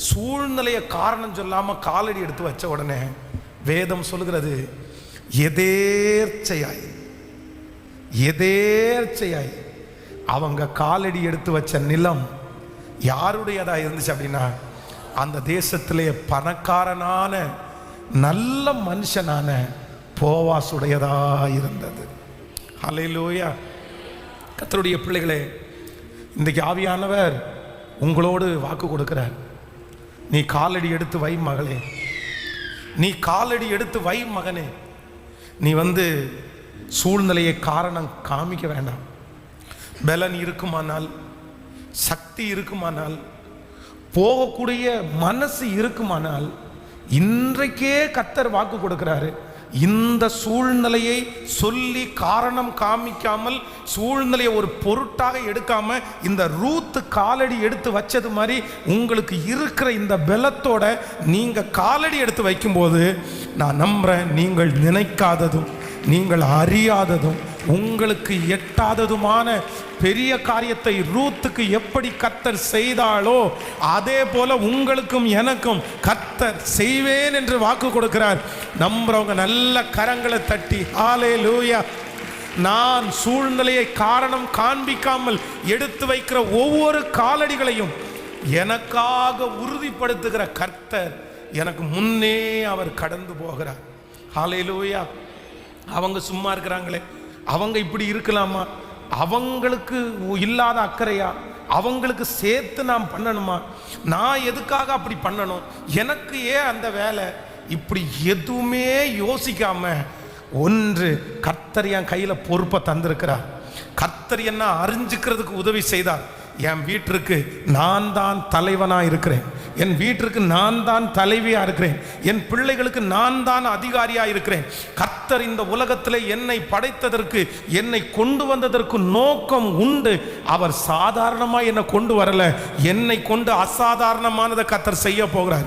Speaker 1: சூழ்நிலையை காரணம் சொல்லாமல் காலடி எடுத்து வச்ச உடனே வேதம் சொல்லுகிறது, எதேர்ச்சையாய் அவங்க காலடி எடுத்து வச்ச நிலம் யாருடையதா இருந்துச்சு அப்படின்னா, அந்த தேசத்திலே பணக்காரனான நல்ல மனுஷனான போவாசுடையதா இருந்தது. ஹல்லேலூயா. கர்த்தருடைய பிள்ளைகளே, இன்றைக்கு ஆவியானவர் உங்களோடு வாக்கு கொடுக்கிறார். நீ காலடி எடுத்து வை மகளே, நீ காலடி எடுத்து வை மகனே. நீ வந்து சூழ்நிலையை காரணம் காமிக்க வேண்டாம். பலன் இருக்குமானால், சக்தி இருக்குமானால், போகக்கூடிய மனசு இருக்குமானால், இன்றைக்கே கர்த்தர் வாக்கு கொடுக்கிறாரு. இந்த சூழ்நிலையை சொல்லி காரணம் காமிக்காமல், சூழ்நிலையை ஒரு பொருட்டாக எடுக்காம, இந்த ரூத் காலடி எடுத்து வச்சது மாதிரி உங்களுக்கு இருக்கிற இந்த பலத்தோட நீங்க காலடி எடுத்து வைக்கும்போது, நான் நம்புறேன், நீங்கள் நினைக்காததும் நீங்கள் அறியாததும் உங்களுக்கு எட்டாததுமான பெரிய காரியத்தை ரூத்துக்கு எப்படி கர்த்தர் செய்தாலோ அதே போல உங்களுக்கும் எனக்கும் கர்த்தர் செய்வேன் என்று வாக்கு கொடுக்கிறார். நம்புறவங்க நல்ல கரங்களை தட்டி ஹல்லேலூயா. நான் சூழ்நிலையை காரணம் காண்பிக்காமல் எடுத்து வைக்கிற ஒவ்வொரு காலடிகளையும் எனக்காக உறுதிப்படுத்துகிற கர்த்தர் எனக்கு முன்னே அவர் கடந்து போகிறார். ஹல்லேலூயா. அவங்க சும்மா இருக்கிறாங்களே, அவங்க இப்படி இருக்கலாமா, அவங்களுக்கு இல்லாத அக்கறையா, அவங்களுக்கு சேர்த்து நான் பண்ணணுமா, நான் எதுக்காக அப்படி பண்ணணும், எனக்கு ஏன் அந்த வேலை, இப்படி எதுவுமே யோசிக்காம, ஒன்று கர்த்தர் என் கையில் பொறுப்பை தந்திருக்கிறார். கர்த்தர் என்ன அறிஞ்சுக்கிறதுக்கு உதவி செய்தார். என் வீட்டிற்கு நான் தான் தலைவனாக இருக்கிறேன், என் வீட்டிற்கு நான் தான் தலைவியாக இருக்கிறேன், என் பிள்ளைகளுக்கு நான் தான் அதிகாரியாக இருக்கிறேன். கர்த்தர் இந்த உலகத்தில் என்னை படைத்ததற்கு, என்னை கொண்டு வந்ததற்கு நோக்கம் உண்டு. அவர் சாதாரணமாக என்னை கொண்டு வரல, என்னை கொண்டு அசாதாரணமானதை கர்த்தர் செய்ய போகிறார்.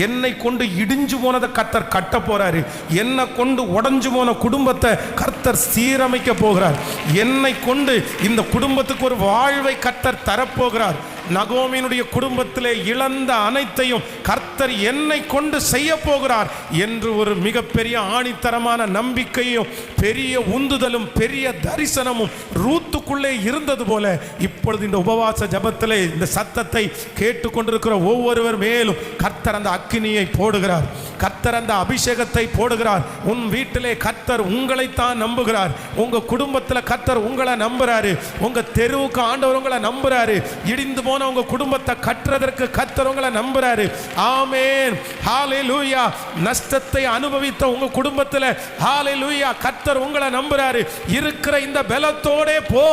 Speaker 1: என்னை கொண்டு இடிஞ்சு போனதை கர்த்தர் கட்ட போறாரு. என்னை கொண்டு உடஞ்சு போன குடும்பத்தை கர்த்தர் சீரமைக்க போகிறார். என்னை கொண்டு இந்த குடும்பத்துக்கு ஒரு வாழ்வை கர்த்தர் தரப்போகிறார். நகோமியினுடைய குடும்பத்திலே இழந்த அனைத்தையும் கர்த்தர் என்னை கொண்டு செய்ய போகிறார் என்று ஒரு மிகப்பெரிய ஆணித்தரமான நம்பிக்கையும் பெரிய உந்துதலும் பெரிய தரிசனமும் ரூத்துக்குள்ளே இருந்தது போல, இப்பொழுது இந்த உபவாச ஜபத்திலே இந்த சத்தத்தை கேட்டுக்கொண்டிருக்கிற ஒவ்வொருவர் மேலும் கர்த்தர் அந்த அக்கினியை போடுகிறார். கர்த்தர் அந்த அபிஷேகத்தை போடுகிறார். உன் வீட்டிலே கர்த்தர் உங்களைத்தான் நம்புகிறார். உங்க குடும்பத்தில் கர்த்தர் உங்களை நம்புறாரு. உங்க தெருவுக்கு ஆண்டவர் உங்களை நம்புறாரு. இடிந்து போன உங்க குடும்பத்தை கட்டுறதற்கு கர்த்தர் உங்களை நம்புறாரு. ஆமென். ஹல்லேலூயா. நஷ்டத்தை அனுபவித்த உங்க குடும்பத்தில் ஹல்லேலூயா கர்த்தர் உங்களை நம்புறாரு. இருக்கிற இந்த பலத்தோட போ,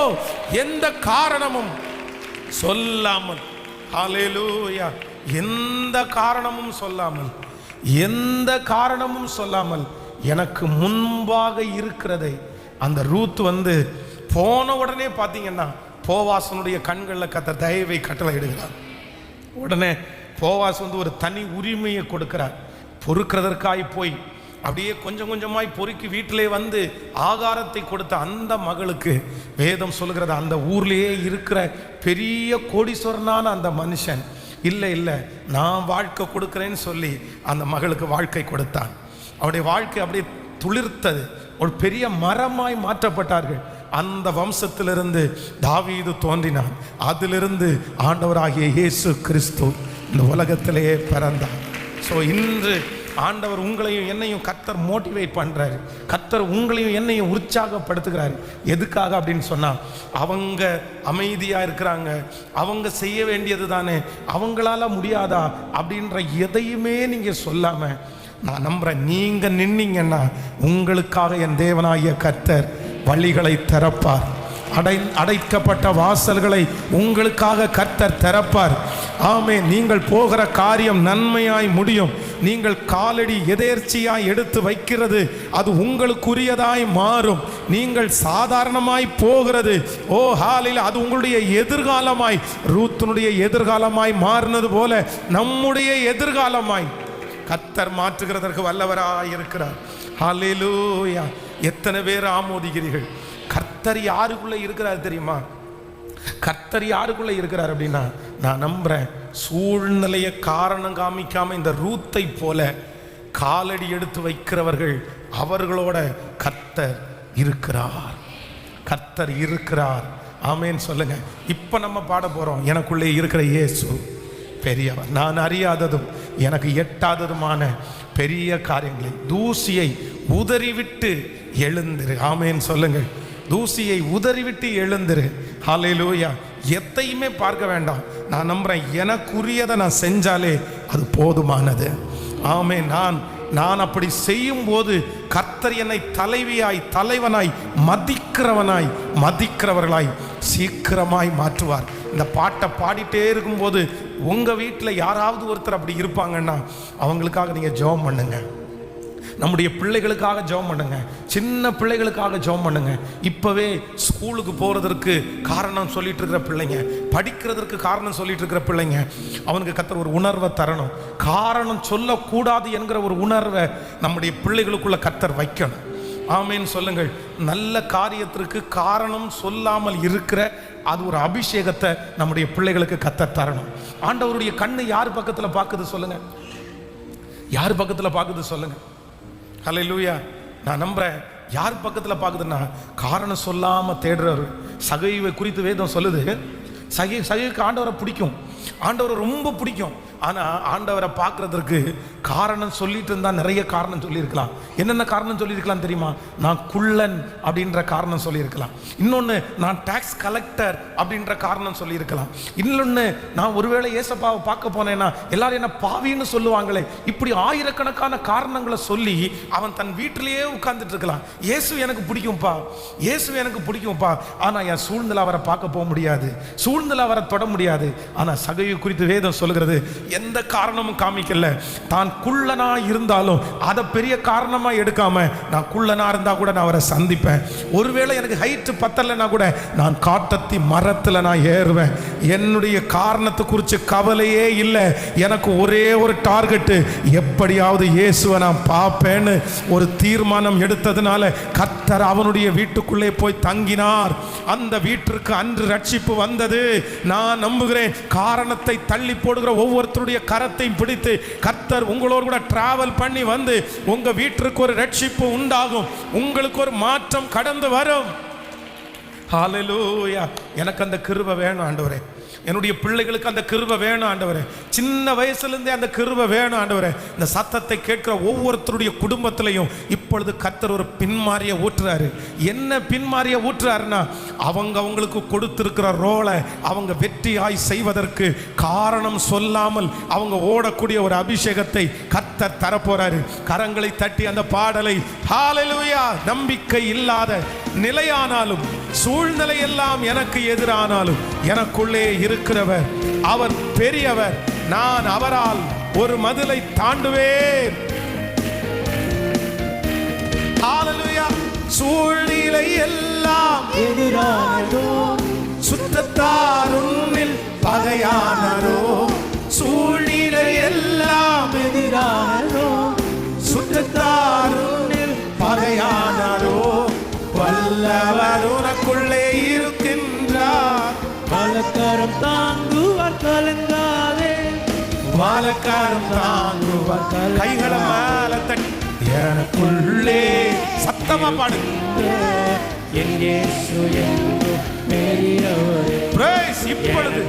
Speaker 1: எந்த காரணமும் சொல்லாமல், ஹல்லேலூயா, எந்த காரணமும் சொல்லாமல், எந்த காரணமும் சொல்லாமல் எனக்கு முன்பாக இருக்கிறதை அந்த ரூத் வந்து போன உடனே பார்த்தீங்கன்னா போவாசனுடைய கண்களில் கர்த்தர் தயவை கட்டளை இடுகிறார். உடனே போவாஸ் வந்து ஒரு தனி உரிமையை கொடுக்கிறார். பொறுக்கிறதற்காய் போய் அப்படியே கொஞ்சம் கொஞ்சமாய் பொறுக்கி வீட்டிலே வந்து ஆகாரத்தை கொடுத்த அந்த மகளுக்கு வேதம் சொல்கிறது, அந்த ஊர்லேயே இருக்கிற பெரிய கோடீஸ்வரனான அந்த மனுஷன் இல்லை நான் வாழ்க்கை கொடுக்குறேன்னு சொல்லி அந்த மகளுக்கு வாழ்க்கை கொடுத்தான். அவருடைய வாழ்க்கை அப்படியே துளிர்த்தது, ஒரு பெரிய மரமாய் மாற்றப்பட்டார்கள். அந்த வம்சத்திலிருந்து தாவீது தோன்றினான். அதிலிருந்து ஆண்டவராகிய இயேசு கிறிஸ்து இந்த உலகத்திலேயே பிறந்தார். ஸோ இன்று ஆண்டவர் உங்களையும் என்னையும் கர்த்தர் மோட்டிவேட் பண்ணுறாரு. கர்த்தர் உங்களையும் என்னையும் உற்சாகப்படுத்துகிறாரு. எதுக்காக அப்படின்னு சொன்னால், அவங்க அமைதியாக இருக்கிறாங்க, அவங்க செய்ய வேண்டியது தானே, அவங்களால முடியாதா அப்படின்ற எதையுமே நீங்கள் சொல்லாமல், நான் நம்புகிறேன் நீங்கள் நின்னீங்கன்னா உங்களுக்காக என் தேவனாகிய கர்த்தர் வழிகளை திறப்பார். அடைக்கப்பட்ட வாசல்களை உங்களுக்காக கர்த்தர் திறப்பார். ஆமே, நீங்கள் போகிற காரியம் நன்மையாய் முடியும். நீங்கள் காலடி எதேர்ச்சியாய் எடுத்து வைக்கிறது அது உங்களுக்குரியதாய் மாறும். நீங்கள் சாதாரணமாய் போகிறது, ஓ ஹாலில், அது உங்களுடைய எதிர்காலமாய், ரூத்தினுடைய எதிர்காலமாய் மாறினது போல நம்முடைய எதிர்காலமாய் கர்த்தர் மாற்றுகிறதற்கு வல்லவராய் இருக்கிறார். ஹல்லேலூயா. எத்தனை பேர் ஆமோதிக்கிறீர்கள்? கர்த்தர் யாருக்குள்ள இருக்கிறார் தெரியுமா? கர்த்தர் யாருக்குள்ள இருக்கிறார் அப்படின்னா, நான் நம்புறேன் சூழ்நிலையை காரணம் காமிக்காம இந்த ரூத்தை போல காலடி எடுத்து வைக்கிறவர்கள், அவர்களோட கர்த்தர் இருக்கிறார். கர்த்தர் இருக்கிறார். ஆமேன்னு சொல்லுங்க. இப்ப நம்ம பாட போறோம், எனக்குள்ளே இருக்கிற இயேசு பெரியவர், நான் அறியாததும் எனக்கு எட்டாததுமான பெரிய காரியங்களை, தூசியை உதறிவிட்டு எழுந்திரு. ஆமேன்னு சொல்லுங்கள். தூசியை உதறிவிட்டு எழுந்திரு. ஹல்லேலூயா. எத்தையுமே பார்க்க வேண்டாம். நான் நம்புறேன் எனக்குரியதை நான் செஞ்சாலே அது போதுமானது. ஆமே, நான் அப்படி செய்யும் போது கர்த்தர் என்னை தலைவியாய், தலைவனாய், மதிக்கிறவர்களாய் சீக்கிரமாய் மாற்றுவார். இந்த பாட்டை பாடிட்டே இருக்கும்போது உங்க வீட்டில் யாராவது ஒருத்தர் அப்படி இருப்பாங்கன்னா அவங்களுக்காக நீங்க ஜெபம் பண்ணுங்க. நம்முடைய பிள்ளைகளுக்காக ஜெபம் பண்ணுங்க. சின்ன பிள்ளைகளுக்காக ஜெபம் பண்ணுங்க. இப்பவே ஸ்கூலுக்கு போறதற்கு காரணம் சொல்லிட்டு இருக்கிற பிள்ளைங்க, படிக்கிறதற்கு காரணம் சொல்லிட்டு இருக்கிற பிள்ளைங்க, அவனுக்கு கர்த்தர் ஒரு உணர்வை தரணும். காரணம் சொல்லக்கூடாது என்கிற ஒரு உணர்வை நம்முடைய பிள்ளைகளுக்குள்ள கர்த்தர் வைக்கணும். ஆமேன்னு சொல்லுங்கள். நல்ல காரியத்திற்கு காரணம் சொல்லாமல் இருக்கிற அது ஒரு அபிஷேகத்தை நம்முடைய பிள்ளைகளுக்கு கர்த்தர் தரணும். ஆண்டவருடைய கண்ணு யார் பக்கத்தில் பார்க்குது சொல்லுங்க? யார் பக்கத்தில் பார்க்குது சொல்லுங்க? ஹல்லேலூயா. நான் நம்புறேன் யார் பக்கத்தில் பார்க்குதுன்னா, காரணம் சொல்லாமல் தேடுறவர். சகைவை குறித்து வேதம் சொல்லுது, சகைக்கு ஆண்டவரை பிடிக்கும், ஆண்டவரை ரொம்ப பிடிக்கும். ஆனால் ஆண்டவரை பார்க்கறதுக்கு காரணம் சொல்லிட்டு இருந்தால் நிறைய காரணம் சொல்லியிருக்கலாம். என்னென்ன காரணம் சொல்லியிருக்கலாம் தெரியுமா? நான் குள்ளன் அப்படின்ற காரணம் சொல்லியிருக்கலாம். இன்னொன்று, நான் டாக்ஸ் கலெக்டர் அப்படின்ற காரணம் சொல்லியிருக்கலாம். இன்னொன்று, நான் ஒருவேளை ஏசப்பாவை பார்க்க போனேன்னா எல்லாரும் என்ன பாவின்னு சொல்லுவாங்களே. இப்படி ஆயிரக்கணக்கான காரணங்களை சொல்லி அவன் தன் வீட்டிலேயே உட்கார்ந்துட்டு இருக்கலாம். இயேசு எனக்கு பிடிக்கும்பா, இயேசு எனக்கு பிடிக்கும்பா, ஆனால் என் சூழ்நிலை அவரை பார்க்க போக முடியாது, சூழ்நிலை அவரை தொட முடியாது. ஆனால் சகையை குறித்து வேதம் சொல்லுகிறது, எந்த காரணமும் காமிக்கல. தான் குள்ளனா இருந்தாலும் அதை பெரிய காரணமா எடுக்காம, நான் குள்ளனா இருந்தா கூட நான் அவரை சந்திப்பேன். ஒருவேளை எனக்கு ஹைட் பத்தலைன்னா கூட நான் காட்டத்தி மரத்துல நான் ஏறுவேன். என்னுடைய காரணத்தை குறித்து கவலையே இல்லை. எனக்கு ஒரே ஒரு டார்கெட், எப்படியாவது இயேசுவை நான் பார்ப்பேன்னு ஒரு தீர்மானம் எடுத்ததுனால கர்த்தர் அவனுடைய வீட்டுக்குள்ளே போய் தங்கினார். அந்த வீட்டிற்கு அன்று ரட்சிப்பு வந்தது. நான் நம்புகிறேன் காரணத்தை தள்ளி போடுகிற ஒவ்வொருத்தருடைய கரத்தை பிடித்து கர்த்தர் உங்களோடு கூட டிராவல் பண்ணி வந்து உங்க வீட்டிற்கு ஒரு ரட்சிப்பு உண்டாகும். உங்களுக்கு ஒரு மாற்றம் கடந்து வரும். ஹல்லேலூயா. எனக்கு அந்த கிருபை வேணும் ஆண்டவரே. என்னுடைய பிள்ளைகளுக்கு அந்த கிருபை வேணும் ஆண்டவரே. சின்ன வயசுலேருந்தே அந்த கிருபை வேணும் ஆண்டவரே. இந்த சத்தத்தை கேட்கிற ஒவ்வொருத்தருடைய குடும்பத்திலையும் இப்பொழுது கர்த்தர் ஒரு பின்மாரியை ஊற்றுறாரு. என்ன பின்மாரியை ஊற்றுறாருன்னா, அவங்களுக்கு கொடுத்திருக்கிற ரோலை அவங்க வெற்றியாய் செய்வதற்கு காரணம் சொல்லாமல் அவங்க ஓடக்கூடிய ஒரு அபிஷேகத்தை கர்த்தர் தரப்போறாரு. கரங்களை தட்டி அந்த பாடலை ஹல்லேலூயா. நம்பிக்கை இல்லாத நிலையானாலும், சூழ்நிலை எல்லாம் எனக்கு எதிரானாலும், எனக்குள்ளே இருக்கிறவர் அவர் பெரியவர், நான் அவரால் ஒரு மதிலை தாண்டுவேன். ஹல்லேலூயா. சூழ்நிலை எல்லாம்
Speaker 2: எதிரானதோ,
Speaker 1: சுற்றத்தார் உன்னில் பகையானதோ, சூழ்நிலை எல்லாம்
Speaker 2: எதிரானதோ,
Speaker 1: சுற்றத்தார் உன்னில் பகையானதோ, வல்லவர் உனக்குள்ளே இருக்கின்றார்.
Speaker 2: வலக்கரம் தாங்குவார் கலங்காதே,
Speaker 1: வலக்கரம் தாங்குவார். கைகளை மேல தட்டி, எனக்குள்ளே சத்தமா பாடுங்க.
Speaker 2: என் இயேசு என்றும் பெரியவரே.
Speaker 1: Praise. இப்பொழுது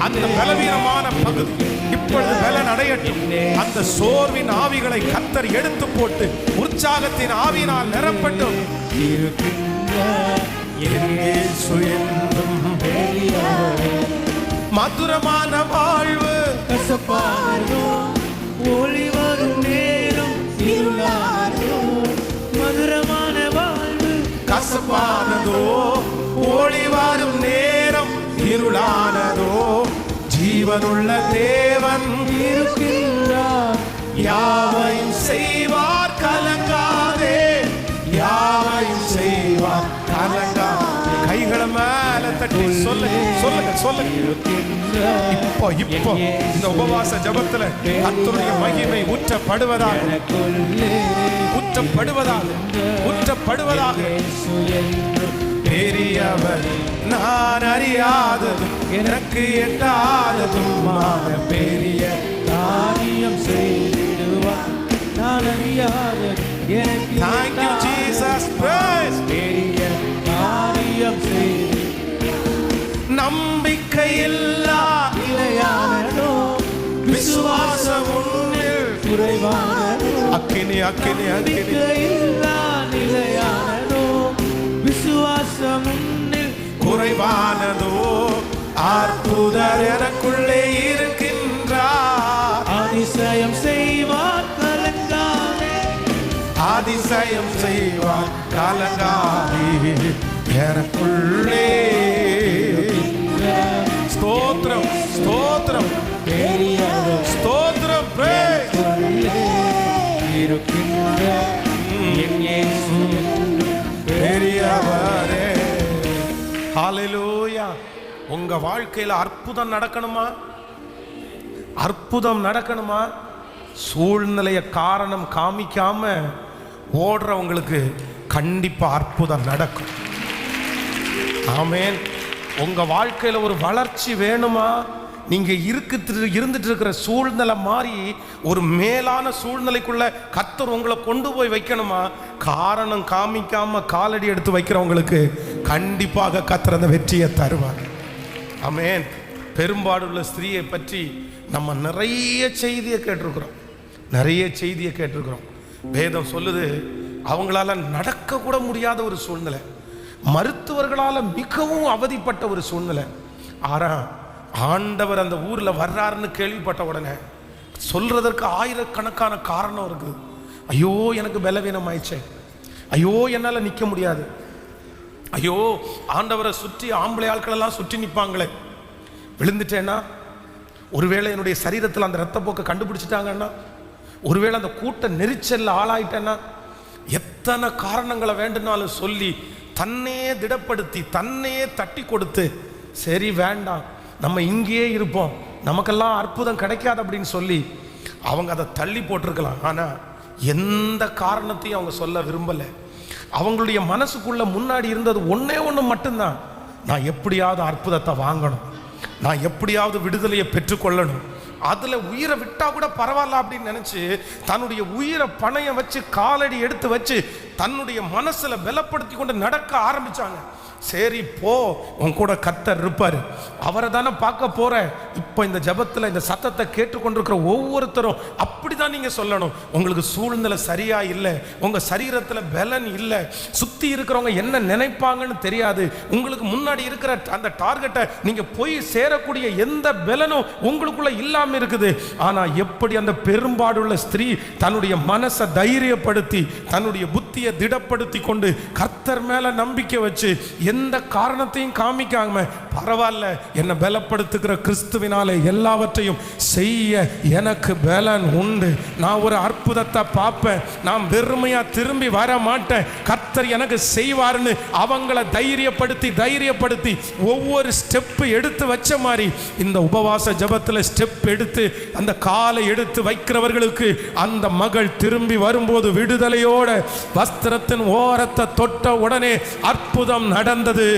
Speaker 1: அந்த பலவீனமான பகுதி இப்பொழுது பலன் அடையட்டும். அந்த சோர்வின் ஆவிகளை கர்த்தர் எடுத்து போட்டு உற்சாகத்தின் ஆவியினால் நிரப்பட்டும்.
Speaker 2: இருக்கின்ற
Speaker 1: என் இயேசு என்றும்
Speaker 2: பெரியவரே.
Speaker 1: மதுரமான வாழ்வு
Speaker 2: கசப்பானதோ ஒளி வரும் நேரம் இருளானதோ. மதுரமான வாழ்வு
Speaker 1: கசப்பானதோ ஒளி வரும் நேரம் இருளானதோ. ஜீவனுள்ள தேவன்
Speaker 2: இருக்கின்றார்.
Speaker 1: யாவையும் செய்வார் கலங்காதே. யாவையும் செய்வார் கலங்காதே. கைகளை மேல தட்டி சொல்லுங்க சொல்லுங்க சொல்லுங்க.
Speaker 2: இருக்கின்றார்.
Speaker 1: இப்போ இந்த உபவாச ஜபத்துல கர்த்தருடைய மகிமை ஊற்றப்படுவதாக
Speaker 2: எனக்குள்ளே
Speaker 1: ஊற்றப்படுவதாக ஊற்றப்படுவதாக.
Speaker 2: இயேசு என்றும்
Speaker 1: பெரியவர் நான் அறியாததும் எனக்கு எட்டாததும் பெரிய
Speaker 2: காரியம் செய்திடுவார். நான் அறியாதது எனக்கு
Speaker 1: Thank you Jesus. Praise.
Speaker 2: பெரிய காரியம் செய்து
Speaker 1: நம்பிக்கையில்லா
Speaker 2: நிலையானதோ
Speaker 1: விசுவாசம் உன்னில்
Speaker 2: குறைவானதோ.
Speaker 1: அக்கினி அக்கினி அக்கினி
Speaker 2: நம்பிக்கையில்லா நிலையானதோ விசுவாசம் உன்னில்
Speaker 1: குறைவானதோ. அற்புதர் எனக்குள்ளே இருக்கின்றார்.
Speaker 2: அதிசயம் செய்வார் கலங்காதே.
Speaker 1: அதிசயம் செய்வார் கலங்காதே. எனக்குள்ளே ஸ்தோத்திரம் ஸ்தோத்திரம்
Speaker 2: பெரியவர்
Speaker 1: ஸ்தோத்திரம். Praise.
Speaker 2: இருக்கின்ற என் இயேசு
Speaker 1: பெரியவரே. ஹalleluya. உங்க வாழ்க்கையில அற்புதம் நடக்கணுமா? அற்புதம் நடக்கணுமா? சூழ்நிலைய காரணம் காமிக்காம ஓடுறவங்களுக்கு கண்டிப்பா அற்புதம் நடக்கும். ஆமென். உங்க வாழ்க்கையில ஒரு வளர்ச்சி வேணுமா? நீங்க இருந்துட்டு இருக்கிற சூழ்நிலை மாறி ஒரு மேலான சூழ்நிலைக்குள்ள கர்த்தர் உங்களை கொண்டு போய் வைக்கணுமா? காரணம் காமிக்காம காலடி எடுத்து வைக்கிறவங்களுக்கு கண்டிப்பாக கர்த்தர் அந்த வெற்றியை தருவார். ஆமென். பெரும்பாடுள்ள ஸ்திரீயை பற்றி நம்ம நிறைய செய்தியை கேட்டிருக்கிறோம். நிறைய செய்தியை கேட்டிருக்கிறோம். வேதம் சொல்லுது அவங்களால நடக்க கூட முடியாத ஒரு சூழ்நிலை, மருத்துவர்களால் மிகவும் அவதிப்பட்ட ஒரு சூழ்நிலை. ஆண்டவர் அந்த ஊர்ல வர்றாருன்னு கேள்விப்பட்ட உடனே சொல்றதற்கு ஆயிரக்கணக்கான காரணம் இருக்குது. ஐயோ எனக்கு பலவீனம் ஆயிடுச்சே, ஐயோ என்னால நிக்க முடியாது, ஐயோ ஆண்டவரை சுற்றி ஆம்பளை ஆட்கள் எல்லாம் சுற்றி நிற்பாங்களே, விழுந்துட்டேன்னா, ஒருவேளை என்னுடைய சரீரத்தில் அந்த ரத்த போக்கை கண்டுபிடிச்சிட்டாங்கன்னா, ஒருவேளை அந்த கூட்ட நெரிச்சல்ல ஆளாயிட்டேன்னா, எத்தனை காரணங்களை வேண்டுனாலும் சொல்லி தன்னையே திடப்படுத்தி தன்னையே தட்டி கொடுத்து, சரி வேண்டாம் நம்ம இங்கேயே இருப்போம், நமக்கெல்லாம் அற்புதம் கிடைக்காது அப்படின்னு சொல்லி அவங்க அதை தள்ளி போட்டிருக்கலாம். ஆனால் எந்த காரணத்தையும் அவங்க சொல்ல விரும்பலை. அவங்களுடைய மனசுக்குள்ள முன்னாடி இருந்தது ஒன்னே ஒன்று மட்டும்தான், நான் எப்படியாவது அற்புதத்தை வாங்கணும், நான் எப்படியாவது விடுதலையை பெற்றுக்கொள்ளணும், அதுல உயிரை விட்டா கூட பரவாயில்ல அப்படின்னு நினைச்சு தன்னுடைய உயிரை பணைய வச்சு காலடி எடுத்து வச்சு தன்னுடைய மனசுல பலப்படுத்தி கொண்டு நடக்க ஆரம்பிச்சாங்க. சரி போ, உன் கூட கர்த்தர் இருப்பாரு, அவரை தானே பார்க்க போற. இப்போ இந்த ஜபத்தில் இந்த சத்தத்தை கேட்டுக்கொண்டிருக்கிற ஒவ்வொருத்தரும் அப்படிதான் நீங்க சொல்லணும். உங்களுக்கு சூழ்நிலை சரியா இல்லை, உங்க சரீரத்தில் பலன் இல்லை, சுத்தி இருக்கிறவங்க என்ன நினைப்பாங்கன்னு தெரியாது, உங்களுக்கு முன்னாடி இருக்கிற அந்த டார்கெட்டை நீங்க போய் சேரக்கூடிய எந்த பலனும் உங்களுக்குள்ள இல்லாம இருக்குது. ஆனா எப்படி அந்த பெரும்பாடுள்ள ஸ்திரீ தன்னுடைய மனசை தைரியப்படுத்தி தன்னுடைய புத்தியை திடப்படுத்தி கொண்டு கர்த்தர் மேல நம்பிக்கை வச்சு எந்த காரணத்தையும் காமிக்காம, பரவாயில்ல என்னை பலப்படுத்துகிற கிறிஸ்துவினாலே எல்லாவற்றையும் செய்ய எனக்கு பலன் உண்டு, நான் ஒரு அற்புதத்தை பார்ப்பேன், நான் வெறுமையா திரும்பி வர மாட்டேன், கர்த்தர் எனக்கு செய்வார்னு அவங்கள தைரியப்படுத்தி ஒவ்வொரு ஸ்டெப் எடுத்து வச்ச மாதிரி இந்த உபவாச ஜபத்தில் ஸ்டெப் எடுத்து அந்த காலை எடுத்து வைக்கிறவர்களுக்கு அந்த மகள் திரும்பி வரும்போது விடுதலையோட வஸ்திரத்தின் ஓரத்தை தொட்ட உடனே அற்புதம் நடந்தது.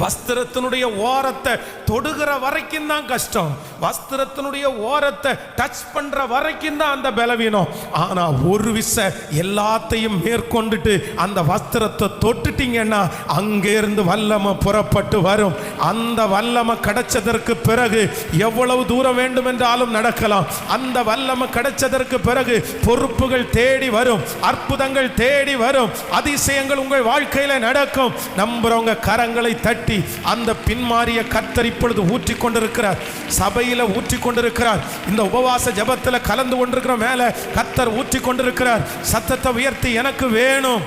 Speaker 1: வஸ்திரத்தினுடைய ஓரத்தை தொடுகிற வரைக்கும் தான் கஷ்டம், வஸ்திரத்தினுடைய ஓரத்தை டச் பண்ற வரைக்கும் தான் அந்த பலவீனம். ஆனா ஒரு விச எல்லாத்தையும் மேற்கொண்டுட்டு அந்த வஸ்திரத்தை தொட்டுட்டீங்கன்னா அங்கே இருந்து வல்லமை புறப்பட்டு வரும். அந்த வல்லமை கிடைச்சதற்கு பிறகு எவ்வளவு தூரம் வேண்டும் என்றாலும் நடக்கலாம். அந்த வல்லமை கிடைச்சதற்கு பிறகு பொறுப்புகள் தேடி வரும், அற்புதங்கள் தேடி வரும், அதிசயங்கள் உங்கள் வாழ்க்கையில நடக்கும். நம்புறவங்க கரங்களை தட்டி அந்த பின்மாறிய கர்த்தர் இப்பொழுது ஊற்றி கொண்டிருக்கிறார், சபையில ஊற்றி கொண்டிருக்கிறார், இந்த உபவாச ஜெபத்தில் கலந்து கொண்டிருக்கிற மேல கர்த்தர் ஊற்றி கொண்டிருக்கிறார். சத்தத்தை உயர்த்தி எனக்கு வேணும்.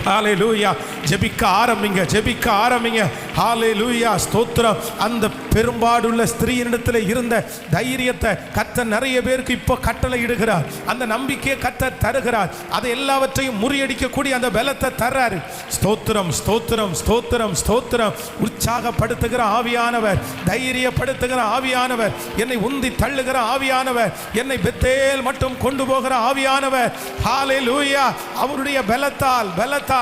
Speaker 1: ஹல்லேலூயா. ஜெபிக்க ஆரம்பிங்க, ஜெபிக்க ஆரம்பிங்க. ஹல்லேலூயா, ஸ்தோத்திரம். அந்த பெரும்பாடுள்ள ஸ்திரீயினிடத்தில் இருந்த தைரியத்தை கர்த்தர் நிறைய பேருக்கு இப்போ கட்டளை இடுகிறார். அந்த நம்பிக்கையை கர்த்தர் தருகிறார். அதை எல்லாவற்றையும் முறியடிக்கக்கூடிய அந்த பலத்தை தர்றாரு. ஸ்தோத்திரம், ஸ்தோத்திரம், ஸ்தோத்திரம், ஸ்தோத்திரம். உற்சாகப்படுத்துகிற ஆவியானவர், தைரியப்படுத்துகிற ஆவியானவர், என்னை உந்தி தள்ளுகிற ஆவியானவர், என்னை பெத்தேல் மட்டும் கொண்டு போகிற ஆவியானவர். ஹல்லேலூயா. அவருடைய பலத்தால்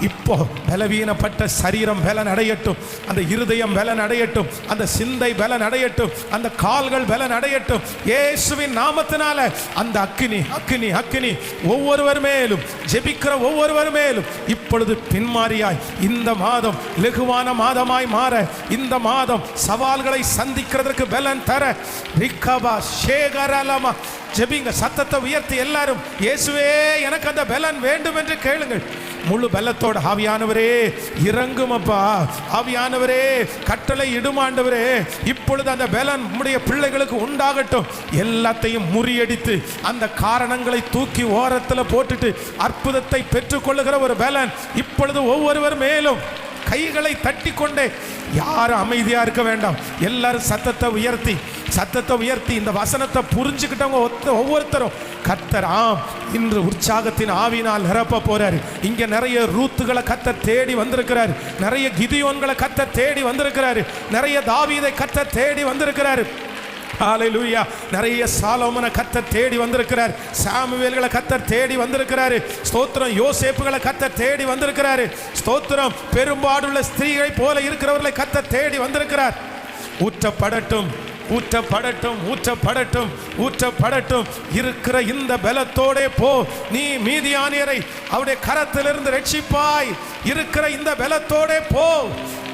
Speaker 1: இப்போ பலவீனப்பட்ட சரீரம் பலன் அடையட்டும், அந்த இருதயம் பலன் அடையட்டும், அந்த சிந்தை பலன் அடையட்டும், அந்த கால்கள் பலன் அடையட்டும். இயேசுவின் நாமத்தினால அந்த அக்கினி அக்கினி அக்கினி ஒவ்வொருவர் மேலும், ஜெபிக்கிற ஒவ்வொருவர் மேலும் இப்பொழுது பின்மாறியாய் இந்த மாதம் லகுவான மாதமாய் மாற, இந்த மாதம் சவால்களை சந்திக்கிறதற்கு பலன் தர ரிக்கபா ஷேகரலமா. ஜெபிங்க, சத்தத்தை உயர்த்தி எல்லாரும், இயேசுவே எனக்கு அந்த பலன் வேண்டும் என்று கேளுங்கள். முழு பலத்தோட ஆவியானவரே இறங்கும் அப்பா, ஆவியானவரே கட்டளை இடுமாண்டவரே, இப்பொழுது அந்த பலன் உம்முடைய பிள்ளைகளுக்கு உண்டாகட்டும். எல்லாத்தையும் முறியடித்து அந்த காரணங்களை தூக்கி ஓரத்தில் போட்டுட்டு அற்புதத்தை பெற்றுக்கொள்ளுகிற ஒரு பலன் இப்பொழுது ஒவ்வொருவர் மேலும். கைகளை தட்டி கொண்டே, யாரும் அமைதியா இருக்க வேண்டாம். எல்லாரும் சத்தத்தை உயர்த்தி, சத்தத்தை உயர்த்தி இந்த வசனத்தை புரிஞ்சுக்கிட்டவங்க ஒவ்வொருத்தரும் கர்த்தர் இன்று உற்சாகத்தின் ஆவினால் நிரப்ப போறாரு. இங்க நிறைய ரூத்துகளை கர்த்தர் தேடி வந்திருக்கிறாரு, நிறைய கிதியோன்களை கர்த்தர் தேடி வந்திருக்கிறாரு, நிறைய தாவீதை கர்த்தர் தேடி வந்திருக்கிறாரு. ஹல்லேலூயா. நிறைய சாலோமோனை கர்த்தர் தேடி வந்திருக்கிறார், சாமுவேல்களை கர்த்தர் தேடி வந்திருக்கிறாரு. ஸ்தோத்திரம். யோசேப்புகளை கர்த்தர் தேடி வந்திருக்கிறாரு. ஸ்தோத்திரம். பெரும்பாடுள்ள ஸ்திரீகளை போல இருக்கிறவர்களை கர்த்தர் தேடி வந்திருக்கிறார். ஊற்றப்படட்டும், ஊற்றப்படட்டும், ஊற்றப்படட்டும், ஊற்றப்படட்டும். இருக்கிற இந்த பலத்தோடே போ, நீ மீதியானியரை அவருடைய கரத்திலிருந்து ரட்சிப்பாய். இருக்கிற இந்த பலத்தோடே போ.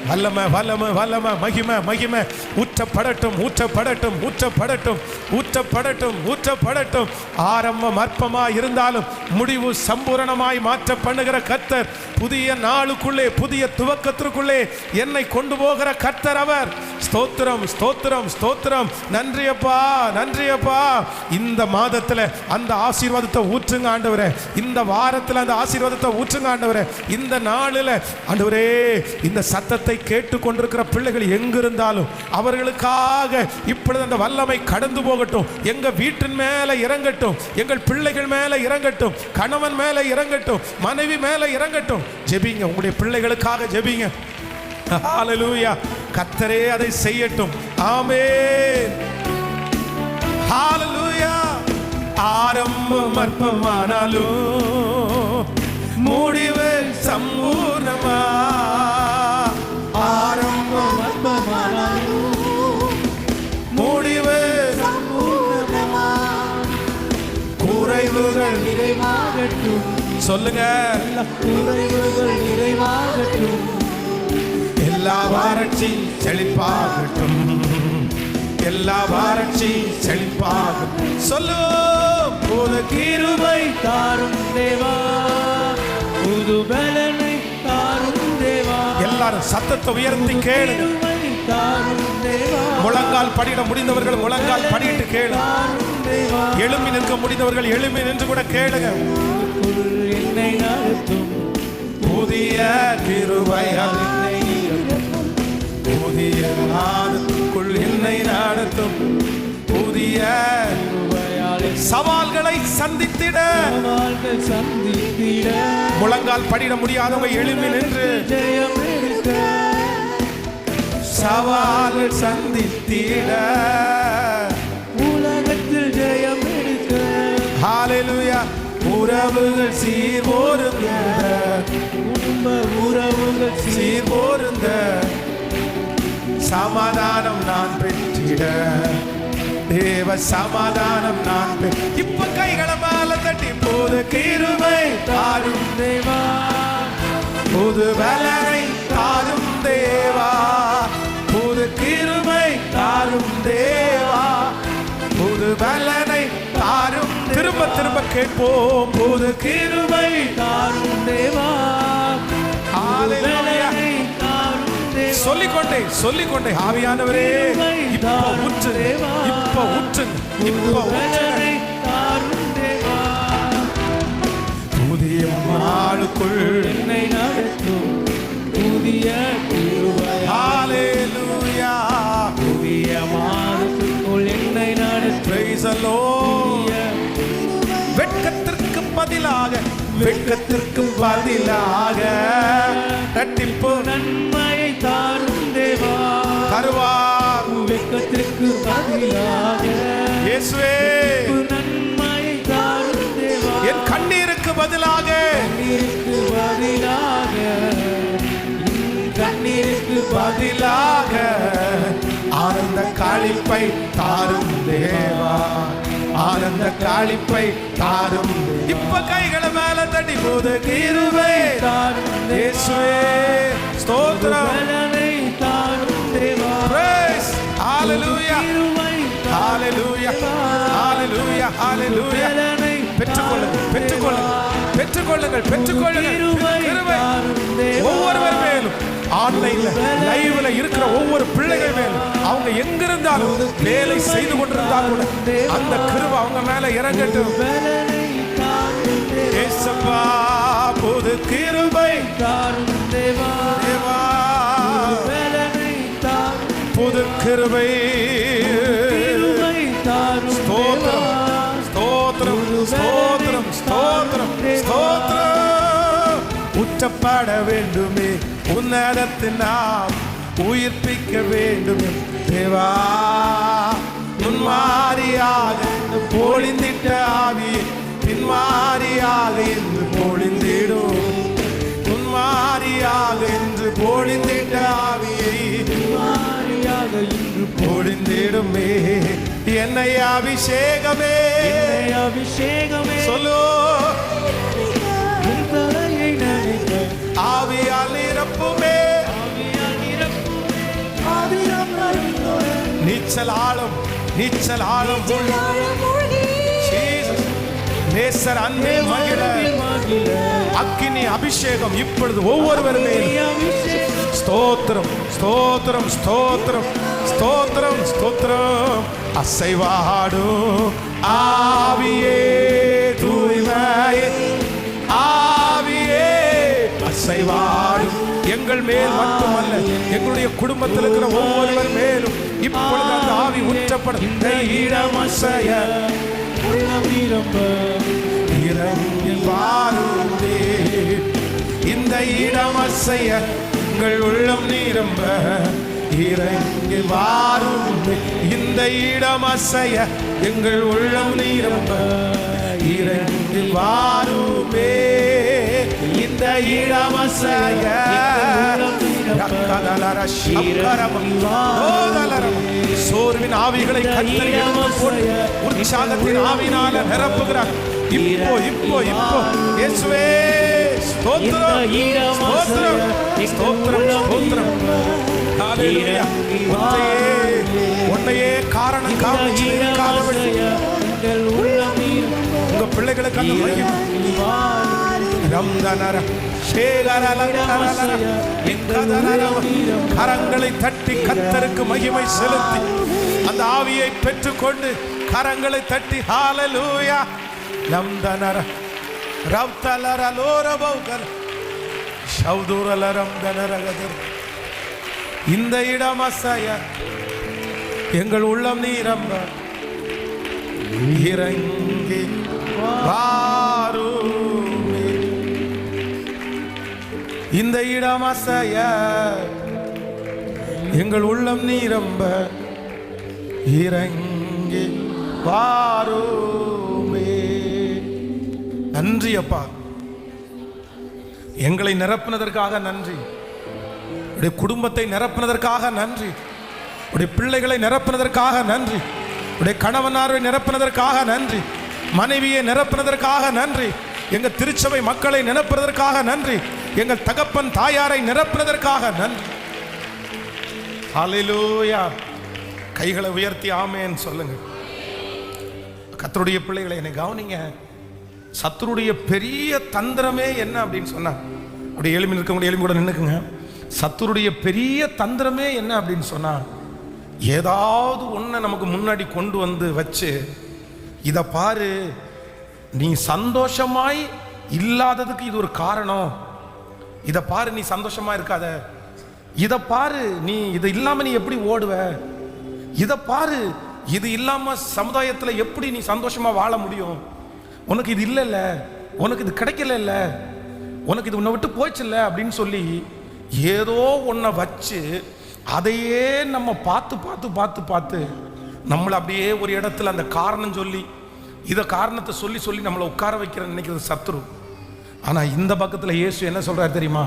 Speaker 1: வல்லமை, வல்லமை, வல்லமை, மகிமை, மகிமை. ஊற்றப்படட்டும், ஊற்றப்படட்டும், ஊற்றப்படட்டும், ஊற்றப்படட்டும், ஊற்றப்படட்டும். ஆரம்பம் அற்பமாய் இருந்தாலும் முடிவு சம்பூரணமாய் மாற்ற பண்ணுகிற கர்த்தர், புதிய நாளுக்குள்ளே, புதிய துவக்கத்திற்குள்ளே என்னை கொண்டு போகிற கர்த்தர் அவர். ஸ்தோத்திரம், ஸ்தோத்திரம், ஸ்தோத்திரம். நன்றியப்பா, நன்றியப்பா. இந்த மாதத்தில் அந்த ஆசீர்வாதத்தை ஊற்றுங்க ஆண்டவரே, இந்த வாரத்தில் அந்த ஆசீர்வாதத்தை ஊற்றுங்க ஆண்டவரே, இந்த நாளில் ஆண்டவரே இந்த சத்தத்தை கேட்டு கொண்டிருக்கிற பிள்ளைகள் எங்கிருந்தாலும் அவர்களுக்காக இப்பொழுது அந்த வல்லமை கடந்து போகட்டும். எங்க வீட்டின் மேல இறங்கட்டும், எங்கள் பிள்ளைகள் மேல இறங்கட்டும், கணவன் மேல இறங்கட்டும், மனைவி மேல இறங்கட்டும். ஜெபிங்க, உங்களுடைய பிள்ளைகளுக்காக ஜெபிங்க. ஹல்லேலூயா. கர்த்தரே அதை செய்யட்டும். ஆமென். ஹல்லேலூயா. ஆரம்பம் அற்பமானாலும் முடிவு சம்பூர்ணமா, ஆரம்பம் அற்பமானாலும் முடிவு சம்பூர்ணமா, குறைவுகள் நிறைவாகட்டும். சொல்லுங்க, குறைவுகள் நிறைவாகட்டும், எல்லா வறட்சி செழிப்பாகட்டும், எல்லா வறட்சி செழிப்பாகட்டும். சொல்லு, புது கிருபை
Speaker 2: தாரும் தேவா, புது பலனை தாரும் தேவா.
Speaker 1: எல்லாரும் சத்தத்தை உயர்த்தி கேளு. முழங்கால் படியிட முடிந்தவர்கள் முழங்கால் படியிட்டு கேளு. எழும்பி நிற்க முடிந்தவர்கள் எழும்பி நின்று கூட கேளுங்க.
Speaker 2: என்னை நடத்தும்
Speaker 1: புதிய கிருபையால் என்னை நடத்தும், புதிய நாளுக்குள் என்னை நடத்தும், புதிய சவால்களை சந்தித்திட, முழங்கால் படியிட முடியாதவங்க எழும்பி நின்று
Speaker 2: ஜெயம் எடுக்க,
Speaker 1: சவால்கள் சந்தித்திட,
Speaker 2: உலகத்தில் ஜெயம் எடுக்க.
Speaker 1: ஹல்லேலூயா. உறவுகள் சீர்போருந்த,
Speaker 2: குடும்ப உறவுகள்
Speaker 1: சீர்போருந்த, சமாதானம் நான் பெற்றிட, தேவ சமாதானம் நான் இப்ப கைகளை மேல தட்டி புது கிருபை தாரும்
Speaker 2: தேவா,
Speaker 1: புது பலனை தாரும் தேவா, புது கிருபை தாரும் தேவா, புது பலனை தாரும். திரும்ப திரும்ப கேட்போம், புது கிருபை
Speaker 2: தாரும் தேவா,
Speaker 1: ஹalleluya. சொல்லிக்கொண்டே சொல்லிக்கொண்டே ஆவியானவரே இப்போ ஊற்று, இப்போ ஊற்று, இப்போ ஊற்று. புதிய நாளுக்குள்
Speaker 2: என்னை நடத்தும் புதிய கிருபை,
Speaker 1: ஹalleluya.
Speaker 2: புதிய மாதத்துக்குள் என்னை நடத்தும்
Speaker 1: Praise the Lord. வெட்கத்திற்கு பதிலாக, வெட்கத்திற்கு பதிலாக இரட்டிப்பு
Speaker 2: நன்மையை தாரும் தேவா,
Speaker 1: தருவார்.
Speaker 2: வெட்கத்திற்கு பதிலாக
Speaker 1: இயேசுவே,
Speaker 2: நன்மையை தாரும் தேவா,
Speaker 1: என் கண்ணீருக்கு பதிலாக,
Speaker 2: கண்ணீருக்கு பதிலாக, கண்ணீருக்கு
Speaker 1: பதிலாக ஆனந்த களிப்பை தாரும் தேவா, ஆனந்த களிப்பை தாரும். இப்ப கைகளை மேல தட்டி போது கிருபை
Speaker 2: தாரும்
Speaker 1: இயேசுவே, ஸ்தோத்திரம்.
Speaker 2: பலனை தாரும் தேவா,
Speaker 1: Praise. Hallelujah. Hallelujah. Hallelujah. Hallelujah. பெற்றுக்கொள்ளுங்கள், பெற்றுக்கொள்ளுங்கள், பெற்றுக்கொள்ளுங்கள், பெற்றுக்கொள்ளுங்கள். கிருபை ஒவ்வொருவர் மேலும், ஆன்லைன்ல லைவ்ல இருக்கிற ஒவ்வொரு பிள்ளைகள் மேலும், அவங்க எங்க இருந்தாலும் வேலை செய்து கொண்டிருந்தால் கூட அந்த கிருபை அவங்க மேல இறங்கட்டும். இயேசுவா, புது கிருபை
Speaker 2: தேவா,
Speaker 1: தேவா, புது கிருபை. ஸ்தோத்திரம், ஸ்தோத்திரம், ஸ்தோத்திரம், ஸ்தோத்திரம், ஸ்தோத்திரம். உச்சப்பட வேண்டுமே உன்னதத்தின் நாம், உயிர்ப்பிக்க வேண்டுமே தேவா, முன்மாரியாக பொழிந்திட்ட ஆவியை பின்மாரியாக என்று பொழிந்திடும், முன்மாரியாக என்று பொழிந்திட்ட ஆவியை
Speaker 2: இன்று
Speaker 1: பொழிந்திடுமே. என்னை அபிஷேகமே,
Speaker 2: அபிஷேகமே
Speaker 1: சொல்லு,
Speaker 2: உன் தலையை நினைக்க
Speaker 1: ஆவியால் நிரப்புமே. நீச்சல் ஆழம், நீச்சல் ஆழம் உள்ள Jesus. நேசர் அன்பே மகிழ அக்கினி அபிஷேகம் இப்பொழுது ஒவ்வொருவர் மேலும். ஸ்தோத்திரம், ஸ்தோத்திரம், ஸ்தோத்திரம், ஸ்தோத்திரம், ஸ்தோத்திரம். அசைவாடும் ஆவியே, தூய்மையே ஆவியே, அசைவாடும் எங்கள் மேல் மட்டுமல்ல, எங்களுடைய குடும்பத்தில் இருக்கிற ஒவ்வொருவர் மேலும் இப்பொழுது அந்த ஆவி ஊற்றப்படும். இந்த இடம் அசைய இறங்கி வாருமே, இந்த இடம் அசைய எங்கள் உள்ளம் நிரம்ப இறங்கி வாருமே, இந்த இடம் அசைய எங்கள் உள்ளம் நிரம்ப இறங்கி வாருமே, இந்த இடம் அசைய. சோர்வின் ஆவிகளை கர்த்தர் எடுத்துப் போட்டு உற்சாகத்தின் ஆவினால நிரப்புகிறார். இப்போ இப்போ இப்போ இயேசுவே, ஸ்தோத்திரம், ஸ்தோத்திரம், ஸ்தோத்திரம், ஸ்தோத்திரம். ஹalleluya. உன்னையே காரணம் காமிச்சு உங்க பிள்ளைகளுக்கு அந்த மகிமை கரங்களை தட்டி கர்த்தருக்கு மகிமை செலுத்தி அந்த ஆவியை பெற்றுக்கொண்டு கரங்களை தட்டி ஹalleluya. லம்தனர ரவ்தலர லோரபௌகல் ஷௌதுரலரம் தனரகதர். இந்த இடம் அசைய எங்கள் உள்ளம் நீரம்ப இறங்கி வாருமே, இந்த இடம் அசைய எங்கள் உள்ளம் நீரம்ப இறங்கி வாருமே. நன்றி அப்பா, எங்களை நிரப்பினதற்காக நன்றி, குடும்பத்தை நிரப்பினதற்காக நன்றி, உடைய பிள்ளைகளை நிரப்பினதற்காக நன்றி. உடைய கணவனாரை நிரப்பினதற்காக நன்றி. மனைவியை நிரப்பினதற்காக நன்றி. எங்கள் திருச்சபை மக்களை நிரப்புவதற்காக நன்றி. எங்கள் தகப்பன் தாயாரை நிரப்புவதற்காக நன்றி. ஹல்லேலூயா. கைகளை உயர்த்தி ஆமென் சொல்லுங்க. கர்த்தருடைய பிள்ளைகளை என்னை கவனிங்க. சத்துருடைய பெரிய தந்திரமே என்ன அப்படின்னு சொன்னா, அப்படியே எலும்பி இருக்கக்கூடிய எலும்பி கூட நின்னுக்குங்க. சத்துருடைய பெரிய தந்திரமே என்ன அப்படின்னு சொன்னா, ஏதாவது ஒன்றை நமக்கு முன்னாடி கொண்டு வந்து வச்சு, இதை பாரு, நீ சந்தோஷமாய் இல்லாததுக்கு இது ஒரு காரணம், இதை பாரு நீ சந்தோஷமா இருக்காத, இதை பாரு நீ இது இல்லாம நீ எப்படி ஓடுவ, இதை பாரு இது இல்லாம சமுதாயத்துல எப்படி நீ சந்தோஷமா வாழ முடியும், உனக்கு இது இல்லைல்ல, உனக்கு இது கிடைக்கல, உனக்கு இது உன்னை விட்டு போச்சுல்ல அப்படின்னு சொல்லி ஏதோ ஒன்றை வச்சு அதையே நம்ம பார்த்து பார்த்து பார்த்து பார்த்து நம்மளை அப்படியே ஒரு இடத்துல அந்த காரணம் சொல்லி இதை காரணத்தை சொல்லி சொல்லி நம்மளை உட்கார வைக்கிற நினைக்கிறது சத்துரு. ஆனால் இந்த பக்கத்தில் இயேசு என்ன சொல்றாரு தெரியுமா?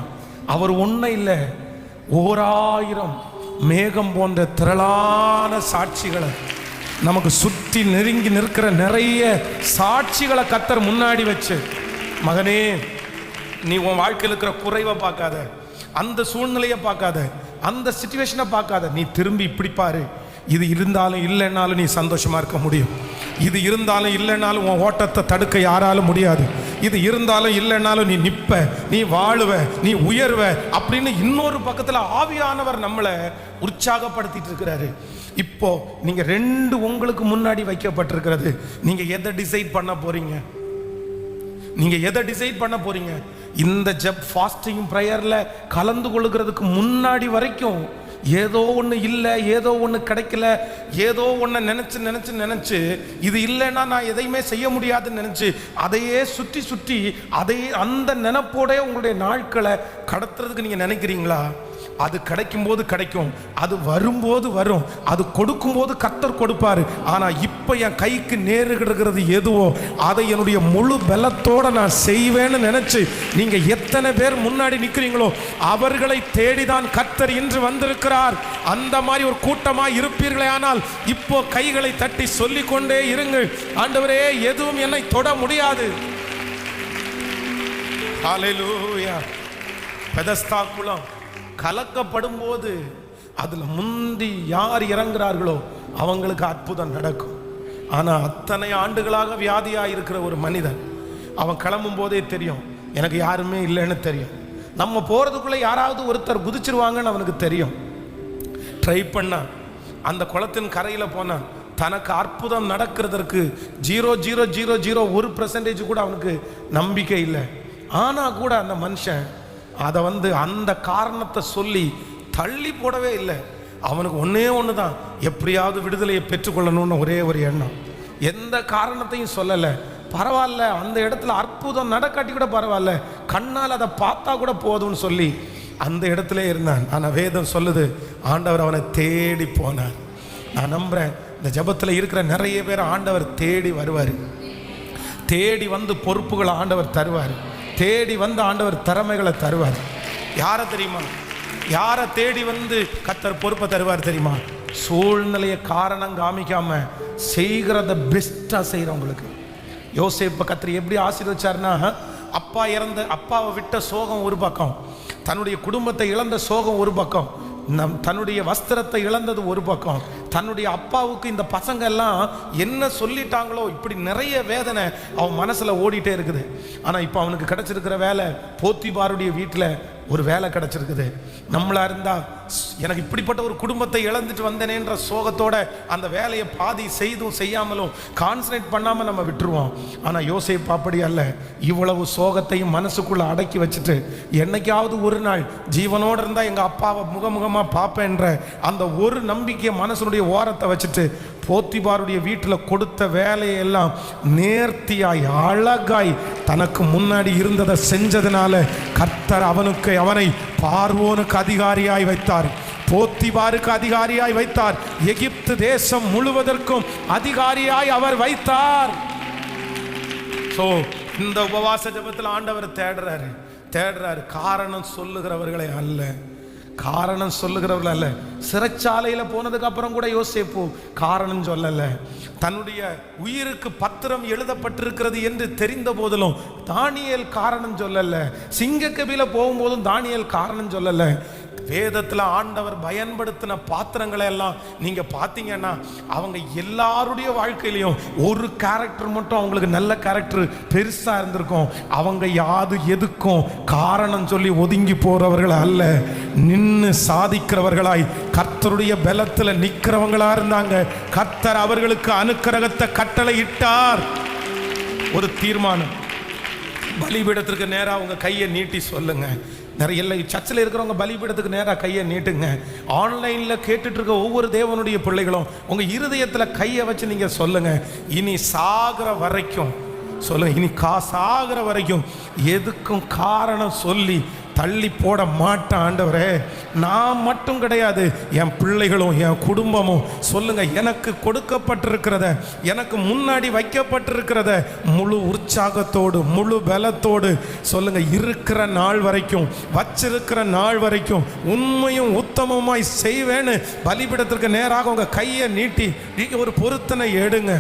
Speaker 1: அவர் ஒன்றும் இல்லை, 1000 மேகம் போன்ற திரளான சாட்சிகளை நமக்கு சுற்றி நெருங்கி நிற்கிற நிறைய சாட்சிகளை கர்த்தர் முன்னாடி வச்சு, மகனே நீ உன் வாழ்க்கையில் இருக்கிற குறைவை பார்க்காத, அந்த சூழ்நிலையை பார்க்காத, அந்த சிச்சுவேஷனை பார்க்காத, நீ திரும்பி இப்படி பாரு. இது இருந்தாலும் இல்லைன்னாலும் நீ சந்தோஷமா இருக்க முடியும். இது இருந்தாலும் இல்லைன்னாலும் உன் ஓட்டத்தை தடுக்க யாராலும் முடியாது. இது இருந்தாலும் இல்லைன்னாலும் நீ நிற்ப, நீ வாழுவ, நீ உயர்வ அப்படின்னு இன்னொரு பக்கத்தில் ஆவியானவர் நம்மளை உற்சாகப்படுத்திட்டு இருக்கிறாரு. இப்போ நீங்க 2 உங்களுக்கு முன்னாடி வைக்கப்பட்டிருக்கிறது. நீங்க எதை டிசைட் பண்ண போறீங்க? நீங்க எதை டிசைட் பண்ண போறீங்க? இந்த ஜப் ஃபாஸ்டிங் ப்ரேயர்ல கலந்து கொள்ளுகிறதுக்கு முன்னாடி வரைக்கும் ஏதோ ஒன்று இல்லை, ஏதோ ஒன்று கிடைக்கல, ஏதோ ஒன்று நினைச்சு இது இல்லைன்னா நான் எதையுமே செய்ய முடியாதுன்னு நினைச்சு அதையே சுற்றி சுற்றி அந்த நினைப்போட உங்களுடைய நாட்களை கடத்துறதுக்கு நீங்க நினைக்கிறீங்களா? அது கிடைக்கும் போது கிடைக்கும், அது வரும்போது வரும், அது கொடுக்கும்போது கர்த்தர் கொடுப்பாரு. ஆனால் இப்போ என் கைக்கு நேருகிறது எதுவோ அதை என்னுடைய முழு பலத்தோடு நான் செய்வேன்னு நினைச்சு நீங்க எத்தனை பேர் முன்னாடி நிற்கிறீங்களோ அவர்களை தேடிதான் கர்த்தர் இன்று வந்திருக்கிறார். அந்த மாதிரி ஒரு கூட்டமாக இருப்பீர்களே ஆனால் இப்போ கைகளை தட்டி சொல்லிக்கொண்டே இருங்கள், ஆண்டவரே எதுவும் என்னை தொட முடியாது. ஹல்லேலூயா. பெதஸ்தா குளம் கலக்கப்படும் போது அதுல முந்தி யார் இறங்குறார்களோ அவங்களுக்கு அற்புதம் நடக்கும். ஆனா அத்தனை ஆண்டுகளாக வியாதியா இருக்கிற ஒரு மனிதன் அவன் கிளம்பும் போதே தெரியும், எனக்கு யாருமே இல்லைன்னு தெரியும். நம்ம போறதுக்குள்ள யாராவது ஒருத்தர் குதிச்சிருவாங்கன்னு அவனுக்கு தெரியும். ட்ரை பண்ணா அந்த குளத்தின் கரையில போனான். தனக்கு அற்புதம் நடக்கிறதற்கு 0.00001% கூட அவனுக்கு நம்பிக்கை இல்லை. ஆனா கூட அந்த மனுஷன் அதை அந்த காரணத்தை சொல்லி தள்ளி போடவே இல்லை. அவனுக்கு ஒன்னே ஒன்று தான், எப்படியாவது விடுதலையை பெற்றுக்கொள்ளணும்னு ஒரே ஒரு எண்ணம். எந்த காரணத்தையும் சொல்லலை. பரவாயில்ல, அந்த இடத்துல அற்புதம் நடக்காட்டி கூட பரவாயில்ல, கண்ணால் அதை பார்த்தா கூட போதும்னு சொல்லி அந்த இடத்துல இருந்தான். ஆனால் வேதம் சொல்லுது, ஆண்டவர் அவனை தேடி போனார். நான் நம்புறேன் இந்த ஜபத்தில் இருக்கிற நிறைய பேர் ஆண்டவர் தேடி வருவார். தேடி வந்து பொறுப்புகளை ஆண்டவர் தருவார். தேடி வந்து ஆண்டவர் திறமைகளை தருவார். யாரை தெரியுமா? யாரை தேடி வந்து கர்த்தர் பொறுப்பை தருவார் தெரியுமா? சூழ்நிலையை காரணம் காமிக்காம செய்கிறத பெஸ்டா செய்கிறவங்களுக்கு. யோசேப்பை கர்த்தர் எப்படி ஆசீர்வதிச்சார்னா, அப்பாவை விட்ட சோகம் ஒரு பக்கம், தன்னுடைய குடும்பத்தை இழந்த சோகம் ஒரு பக்கம், தன்னுடைய வஸ்திரத்தை இழந்தது ஒரு பக்கம், தன்னுடைய அப்பாவுக்கு இந்த பசங்க எல்லாம் என்ன சொல்லிட்டாங்களோ இப்படி நிறைய வேதனை அவன் மனசுல ஓடிட்டே இருக்குது. ஆனா இப்போ அவனுக்கு கிடைச்சிருக்கிற வேலை போத்திபாருடைய வீட்டில் ஒரு வேலை கிடைச்சிருக்குது. நம்மளா இருந்தா எனக்கு இப்படிப்பட்ட ஒரு குடும்பத்தை இழந்துட்டு வந்தேனேன்ற சோகத்தோட அந்த வேலையை பாதி செய்தும் செய்யாமலும் கான்சன்ட்ரேட் பண்ணாம நம்ம விட்டுருவோம். ஆனா யோசேப்பு அப்படி அல்ல. இவ்வளவு சோகத்தையும் மனசுக்குள்ள அடக்கி வச்சுட்டு என்னைக்காவது ஒரு நாள் ஜீவனோடு இருந்தா எங்க அப்பாவை முகமுகமா பார்ப்பேன்ற அந்த ஒரு நம்பிக்கையை மனசுடைய ஓரத்தை வச்சுட்டு போத்திபாருடைய வீட்டில் கொடுத்த வேலையெல்லாம் நேர்த்தியாய் அழகாய் தனக்கு முன்னாடி இருந்ததை செஞ்சதுனால கர்த்தர் அவனை பார்வோனுக்கு அதிகாரியாய் வைத்தார், போத்திபாருக்கு அதிகாரியாய் வைத்தார், எகிப்து தேசம் முழுவதற்கும் அதிகாரியாய் அவர் வைத்தார். சோ இந்த உபவாச ஜெபத்தில் ஆண்டவர் தேடுறாரு. காரணம் சொல்லுகிறவர்களை அல்ல, காரணம் சொல்லுகிறவர்கள் அல்ல. சிறைச்சாலையில் போனதுக்கு அப்புறம் கூட யோசேப்பு காரணம் சொல்லல. தன்னுடைய உயிருக்கு பத்திரம் எழுதப்பட்டிருக்கிறது என்று தெரிந்த போதிலும் தானியேல் காரணம் சொல்லல. சிங்கக்கபில போகும்போதும் தானியேல் காரணம் சொல்லல. வேதத்தில் ஆண்டவர் பயன்படுத்தின பாத்திரங்களை எல்லாம் நீங்க பார்த்தீங்கன்னா அவங்க எல்லாருடைய வாழ்க்கையிலையும் ஒரு கேரக்டர் மட்டும் அவங்களுக்கு நல்ல கேரக்டர் பெருசா இருந்திருக்கும். அவங்க யாது எதுக்கும் காரணம் சொல்லி ஒதுங்கி போறவர்கள் அல்ல, நின்று சாதிக்கிறவர்களாய் கர்த்தருடைய பலத்தில் நிற்கிறவங்களா இருந்தாங்க. கர்த்தர் அவர்களுக்கு அனுக்கிரகத்தை கட்டளை இட்டார். ஒரு தீர்மானம், பலிபீடத்திற்கு நேராக அவங்க கையை நீட்டி சொல்லுங்க. நிறைய இல்லை சர்ச்சில் இருக்கிறவங்க பலிபீடத்துக்கு நேராக கையை நீட்டுங்க. ஆன்லைனில் கேட்டுட்டு இருக்க ஒவ்வொரு தேவனுடைய பிள்ளைகளும் உங்கள் இருதயத்தில் கையை வச்சு நீங்கள் சொல்லுங்க, இனி சாகிற வரைக்கும் சொல்லுங்க, இனி சாகிற வரைக்கும் எதுக்கும் காரணம் சொல்லி தள்ளி போட மாட்டேன் ஆண்டவரே. நான் மட்டும் கிடையாது, என் பிள்ளைகளும் என் குடும்பமும் சொல்லுங்க, எனக்கு கொடுக்கப்பட்டிருக்கிறத, எனக்கு முன்னாடி வைக்கப்பட்டிருக்கிறத முழு உற்சாகத்தோடு முழு பலத்தோடு சொல்லுங்க, இருக்கிற நாள் வரைக்கும் வச்சிருக்கிற நாள் வரைக்கும் உண்மையும் உத்தமமாய் செய்வேன்னு பலிபீடத்திற்கு நேராக உங்க கையை நீட்டி நீங்க ஒரு பொருத்தனை எடுங்க.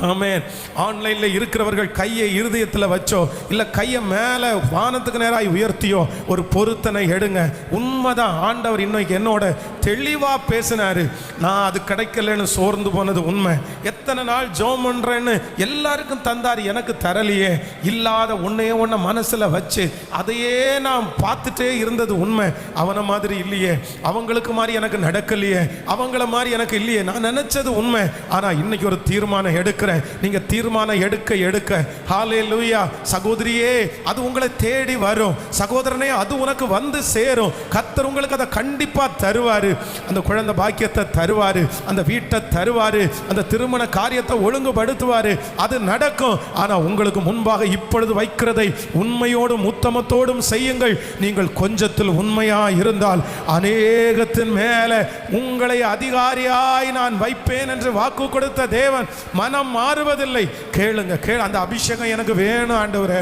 Speaker 1: ஆமென். ஆன்லைனில் இருக்கிறவர்கள் கையை இருதயத்தில் வச்சோ இல்லை கையை மேலே வானத்துக்கு நேராக உயர்த்தியோ ஒரு பொருத்தனை எடுங்க. உண்மைதான், ஆண்டவர் இன்னைக்கு என்னோட தெளிவாக பேசினாரு. நான் அது கிடைக்கலன்னு சோர்ந்து போனது உண்மை. எத்தனை நாள் ஜெபம் பண்ணுறேன்னு எல்லாருக்கும் தந்தார், எனக்கு தரலையே. இல்லாத ஒன்றையே ஒன்றை மனசில் வச்சு அதையே நான் பார்த்துட்டே இருந்தது உண்மை. அவனை மாதிரி இல்லையே, அவங்களுக்கு மாதிரி எனக்கு நடக்கலையே, அவங்கள மாதிரி எனக்கு இல்லையே, நான் நினைச்சது உண்மை. ஆனால் இன்னைக்கு ஒரு தீர்மானம் எடுக்கிறேன். நீங்க தீர்மானம் எடுக்க ஹல்லேலூயா. சகோதரியே, அது உங்களை தேடி வரும். சகோதரனே, அது உனக்கு வந்து சேரும். கர்த்தர் உங்களுக்கு அதை கண்டிப்பா தருவாரு. அந்த குழந்தை பாக்கியத்தை தருவாரு, அந்த வீட்டை தருவாரு, அந்த திருமண காரியத்தை ஒழுங்குபடுத்துவாரு. அது நடக்கும். ஆனா உங்களுக்கு முன்பாக இப்பொழுது வைக்கிறதை உண்மையோடும் உத்தமத்தோடும் செய்யுங்கள். நீங்கள் கொஞ்சத்தில் உண்மையா இருந்தால் அநேகத்தின் மேல உங்களை அதிகாரியாய் நான் வைப்பேன் என்று வாக்கு கொடுத்த தேவன் மனம் மாறுவதில்லை. கேளுங்க, அந்த அபிஷேகம் எனக்கு வேணும் ஆண்டவரே.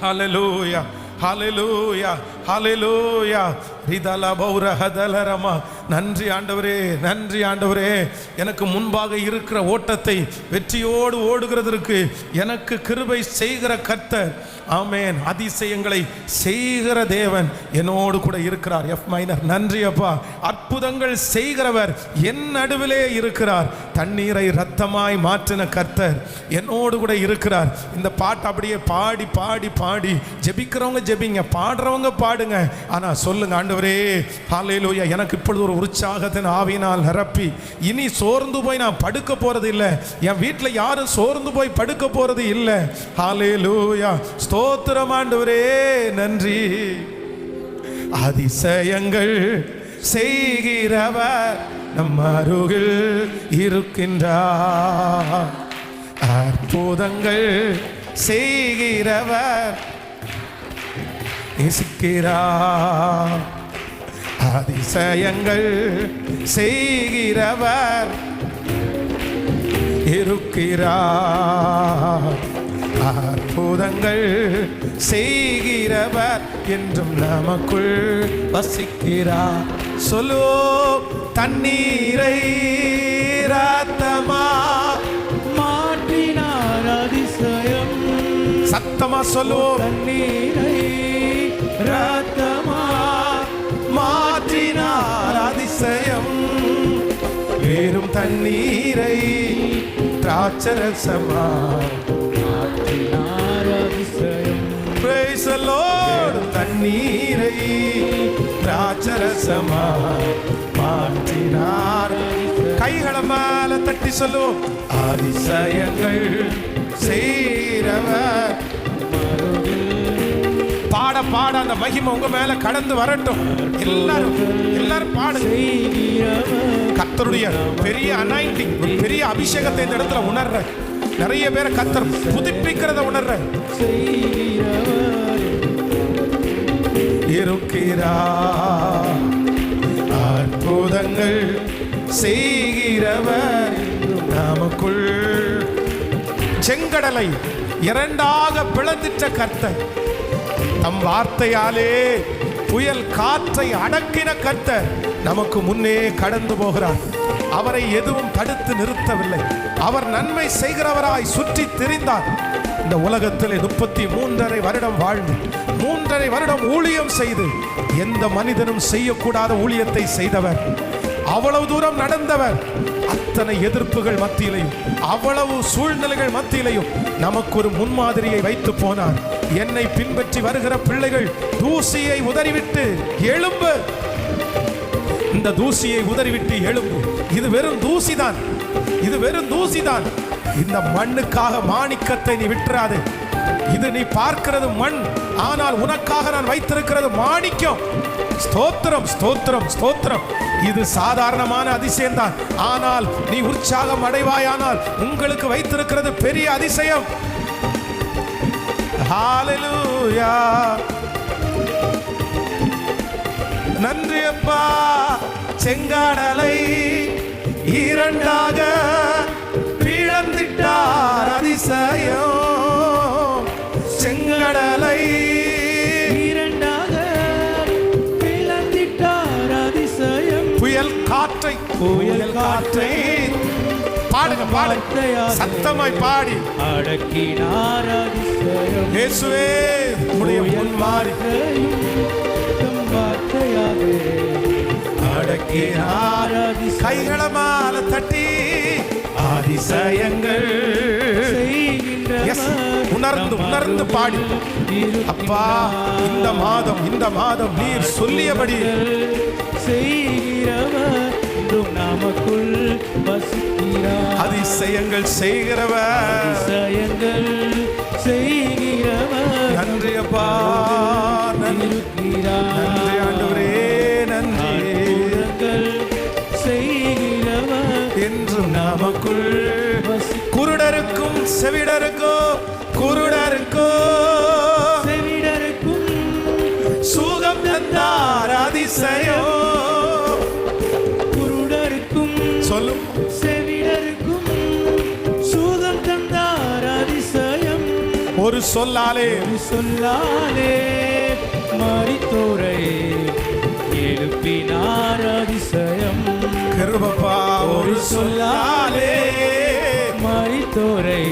Speaker 1: ஹல்லேலூயா, ஹல்லேலூயா, ஹல்லேலூயா. ரிதல பௌர ஹதலரமா. நன்றி ஆண்டவரே, நன்றி ஆண்டவரே. எனக்கு முன்பாக இருக்கிற ஓட்டத்தை வெற்றியோடு ஓடுகிறதற்கு எனக்கு கிருபை செய்கிற கர்த்தர், ஆமென், அதிசயங்களை செய்கிற தேவன் என்னோடு கூட இருக்கிறார். F minor. நன்றி அப்பா. அற்புதங்கள் செய்கிறவர் என் நடுவிலே இருக்கிறார். தண்ணீரை ரத்தமாய் மாற்றின கர்த்தர் என்னோடு கூட இருக்கிறார். இந்த பாட்டு அப்படியே பாடி பாடி பாடி ஜெபிக்கிறவங்க ஜெபிங்க, பாடுறவங்க பாடுங்க. ஆனா சொல்லுங்க, ஆண்டவரே ஹல்லேலூயா, எனக்கு இப்பொழுது ஒரு உற்சாகத்தின் ஆவியினால் நிரப்பி இனி சோர்ந்து போய் நான் படுக்க போறது இல்லை. என் வீட்டில் யாரும் சோர்ந்து போய் படுக்க போறது இல்லை. ஹல்லேலூயா, ஸ்தோத்திரம் ஆண்டவரே, நன்றி. அதிசயங்கள் செய்கிறவர் நம் அருகில் இருக்கின்றார். அற்புதங்கள் செய்கிறவர் நேசிக்கிறார். அதிசயங்கள் செய்கிறவர் இருக்கிறார். அற்புதங்கள் செய்கிறவர் என்றும் நமக்குள் வசிக்கிறார். சொல்லுவோம், தண்ணீரை ரத்தமா
Speaker 2: மாற்றினார் அதிசயம்.
Speaker 1: சத்தமா சொல்லுவோம்,
Speaker 2: தண்ணீரை ரத்தமா
Speaker 1: மாற்றினார் அதிசயம். வெறும் தண்ணீரை திராட்சரசமா
Speaker 2: மாற்றினார் அதிசயம்.
Speaker 1: Praise the Lord. தண்ணீரை திராட்சரசமா மாற்றினார். கைகளை மேல தட்டி சொல்லுவோம், அதிசயங்கள் செய்கிறவர். பாட பாட அந்த மகிமை உங்க மேல கடந்து வரட்டும். எல்லாரும் பாடுங்க. கர்த்தருடைய பெரிய அனாயிண்டிங், பெரிய அபிஷேகத்தை இந்த இடத்துல உணர்ற நிறைய பேரை கர்த்தர் புதுப்பிக்கிறத உணர்ற இருக்கிறார். அற்புதங்கள் செய்கிறவர் நமக்குள். செங்கடலை இரண்டாக பிளந்திட்ட கர்த்தர் தம் வார்த்தையாலே புயல் காற்றை அடக்கின கர்த்தர் நமக்கு முன்னே கடந்து போகிறார். அவரை எதுவும் தடுத்து நிறுத்தவில்லை. அவர் நன்மை செய்கிறவராய் சுற்றி திரிந்தார். இந்த உலகத்திலே 33.5 வருடம் வாழ்ந்து 3.5 வருடம் ஊழியம் செய்து எந்த மனிதனும் செய்யக்கூடாத ஊழியத்தை செய்தவர். அவ்வளவு தூரம் நடந்தவர். அத்தனை எதிர்ப்புகள் மத்தியிலையும் அவ்வளவு சூழ்நிலைகள் மத்தியிலையும் நமக்கு ஒரு முன்மாதிரியை வைத்து போனார். என்னை பின்பற்றி வருகிற பிள்ளைகள் தூசியை உதறிவிட்டு எழும்பு, இந்த தூசியை உதறிவிட்டு எழும்பு. இது வெறும் தூசிதான், இது வெறும் தூசிதான். இந்த மண்ணுக்காக மாணிக்கத்தை நீ விட்டுறாதே. இது நீ பார்க்கிறது மண், ஆனால் உனக்காக நான் வைத்திருக்கிறது மாணிக்கம். ஸ்தோத்திரம், ஸ்தோத்திரம், ஸ்தோத்திரம். இது சாதாரணமான அதிசயம்தான். ஆனால் நீ உற்சாகம் அடைவாயானால் உங்களுக்கு வைத்திருக்கிறது பெரிய அதிசயம். ஹalleluya. நன்றி அப்பா. செங்காடலை இரண்டாக பிளந்திட்டார், அதிசயம். செங்கடலை
Speaker 2: இரண்டாக பிளந்திட்டார், அதிசயம்.
Speaker 1: புயல் காற்றை, புயல் காற்றை பாடுங்க, பாடுங்க, சத்தமாய் பாடி
Speaker 2: அடக்கினார், அதிசயம்.
Speaker 1: இயேசுவே உம்முடைய முன்மாறி அடக்கினார், கைகளை மால தட்டி அதிசயங்கள் உணர்ந்து உணர்ந்து பாடி. அப்பா, இந்த மாதம் நீர் சொல்லியபடி
Speaker 2: நமக்குள் வசிக்கிறார்.
Speaker 1: அதிசயங்கள் செய்கிறவர்,
Speaker 2: அதிசயங்கள் செய்கிறவர்.
Speaker 1: நன்றி அப்பா, நன்றி, நன்றி ஆண்டவரே, நன்றி.
Speaker 2: செய்கிறவர்
Speaker 1: என்றும் நமக்குள் குருடருக்கும் செவிடருக்கும், குருடருக்கும்
Speaker 2: செவிடருக்கும்
Speaker 1: சுகம் தந்தார், அதிசயம்.
Speaker 2: குருடருக்கும்
Speaker 1: சொல்லும்
Speaker 2: செவிடருக்கும் சுகம் தந்தார், அதிசயம்.
Speaker 1: ஒரு சொல்லாலே,
Speaker 2: சொல்லாலே மரித்தோரை எழுப்பினார், அதிசயம்.
Speaker 1: கிருபப்பா, ஒரு சொல்லாலே
Speaker 2: மரித்தோரை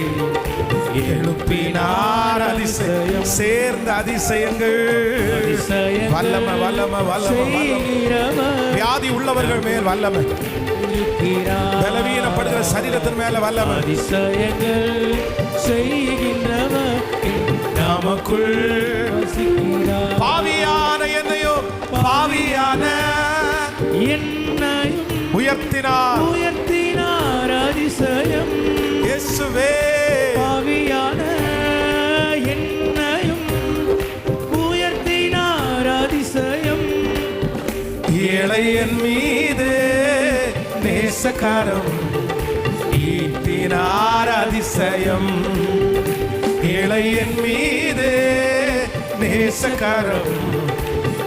Speaker 1: எழுப்பினார், அதிசயம். சேர்ந்த அதிசயங்கள், வல்லமை, வல்லமை, வல்லமை, வல்லமை. வியாதி உள்ளவர்கள் மேல் வல்லமை, பலவீனப்படுகிற சரீரத்தின் மேல வல்லமை.
Speaker 2: அதிசயங்கள் செய்கின்றவர்
Speaker 1: நமக்குள்
Speaker 2: வசிக்கிறார்.
Speaker 1: பாவியான என்னையோ, பாவியான
Speaker 2: என்னையும்
Speaker 1: உயர்த்தினார்,
Speaker 2: உயர்த்தினார், அதிசயம்.
Speaker 1: இயேசுவே
Speaker 2: பாவியான என்னையும் உயர்த்தினார், அதிசயம்.
Speaker 1: ஏழையன் மீது நேசக்காரம் ஈட்டினார், அதிசயம். ஏழையன் மீது நேசக்காரம்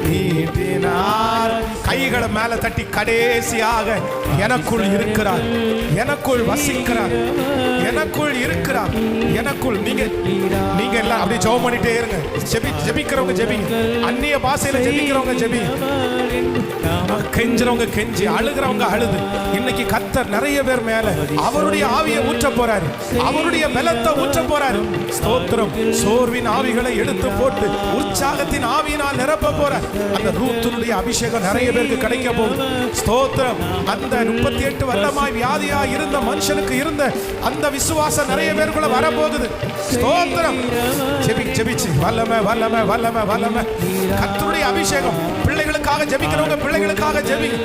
Speaker 1: நீட்டினார். கைகளை மேல தட்டி கடைசியாக எனக்குள் இருக்கிறார், எனக்குள் வசிக்கிறார், எனக்குள் இருக்கிறார், எனக்குள். நீங்க எல்லாம் அப்படி ஜெபம் பண்ணிட்டே இருங்க. ஜெபிக்கிறவங்க ஜெபிங்க, அந்நிய பாஷையில ஜெபிக்கிறவங்க ஜெபிங்க, கெஞ்சுறவங்க கெஞ்சி, அழுகிறவங்க அழுது. இன்னைக்கு கர்த்தர் நிறைய பேர் மேல அவருடைய ஆவியை ஊற்ற போறாரு, அவருடைய பலத்தை ஊற்ற போறாரு. ஸ்தோத்திரம். சோர்வின் ஆவிகளை எடுத்து போட்டு உற்சாகத்தின் ஆவியினால் நிரப்ப போறார். அந்த ரூத்துடைய அபிஷேகம் நிறைய பேருக்கு கிடைக்க போகுது. ஸ்தோத்திரம். அந்த 38 வருடமாய் வியாதியா இருந்த மனுஷனுக்கு இருந்த அந்த விசுவாசம் நிறைய பேருக்குள்ள வரப்போகுது. ஸ்தோத்திரம். ஜெபிச்சு வல்லமை, வல்லமை, வல்லமை, வல்லமை. கர்த்தருடைய அபிஷேகம். பிள்ளைகளுக்காக ஜெபிக்கிறவங்க பிள்ளைகளுக்காக ஜெபிங்க,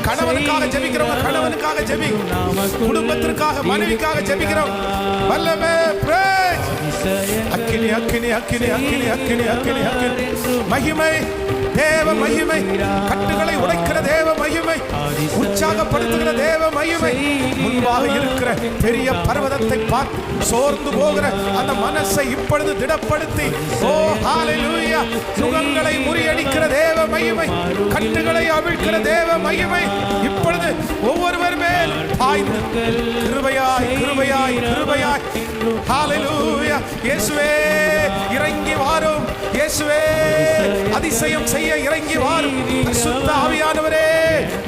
Speaker 1: கணவனுக்காக ஜெபிக்கிறவங்க கணவனுக்காக ஜெபிங்க, குடும்பத்திற்காக மனைவிக்காக ஜெபிக்கிறோம். வல்லமை. அக்கினி, அக்கினி, அக்கினி, அக்கினி, அக்கினி, அக்கினி, அக்கினி. மகிமை, தேவ மகிமை, கட்டுகளை உடைக்கிற தேவ மகிமை, உற்சாகப்படுத்துகிற தேவ மகிமை. முன்பாக இருக்கிற பெரிய பர்வதத்தை பார்த்து சோர்ந்து போகிற அந்த மனசை இப்பொழுது திடப்படுத்தி, ஓ ஹalleluya, சுகங்களை முறியடிக்கிற தேவ மகிமை, கட்டுகளை அவிழ்க்கிற தேவ மகிமை இப்பொழுது ஒவ்வொருவர் மேல் பாய்ந்து கிருபையாய், கிருபையாய், கிருபையாய். ஹalleluya. இயேசுவே இறங்கி வாரும், இயேசுவே அதிசயம் செய்ய இறங்கி வாரும் பரிசுத்த ஆவியானவரே.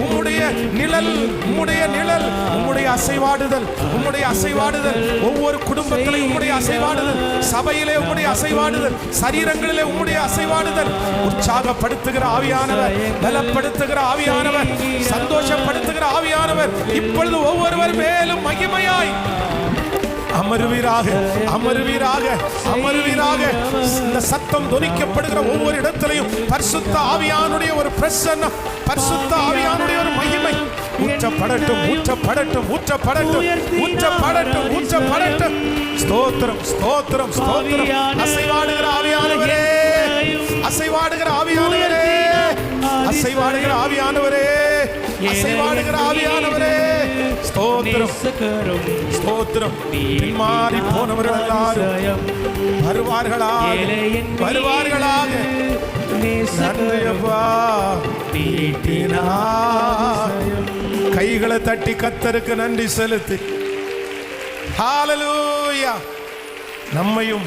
Speaker 1: உம்முடைய நிழல், உம்முடைய நிழல், உம்முடைய அசைவாடுதல், உம்முடைய அசைவாடுதல் ஒவ்வொரு குடும்பத்திலே உம்முடைய அசைவாடுதல், சபையிலே உம்முடைய அசைவாடுதல், சரீரங்களிலே உம்முடைய அசைவாடுதல். உற்சாகப்படுத்துகிற ஆவியானவர், பலப்படுத்துகிற ஆவியானவர், சந்தோஷப்படுத்துகிற ஆவியானவர் இப்பொழுது ஒவ்வொருவர் மேலும் மகிமையாய் அமருவீராக, அமருவீராக, அமருவீராக. இந்த சத்தம் துணிக்கப்படுகிற ஒவ்வொரு இடத்திலையும் பரிசுத்த ஆவியானுடைய ஒரு பிரசன்னம், பரிசுத்த ஆவியானுடைய ஒரு மகிமை ஊற்றப்படட்டும், ஊற்றப்படட்டும், ஊற்றப்படட்டும், ஊற்றப்படட்டும், ஊற்றப்படட்டும். ஸ்தோத்திரம், ஸ்தோத்திரம், ஸ்தோத்திரம். அசைவாடுகிற ஆவியானவரே, அசைவாடுகிற ஆவியானவரே, அசைவாடுகிற ஆவியானவரே, அசைவாடுகிற ஆவியானவரே. ஸ்தோத்திரம், ஸ்தோத்திரம். மாறி போனவர்கள் எல்லாரும் வருவார்களாக, வருவார்களாக. நன்றியப்பா. கைகளை தட்டி கர்த்தருக்கு நன்றி செலுத்தி ஹல்லேலூயா. நம்மையும்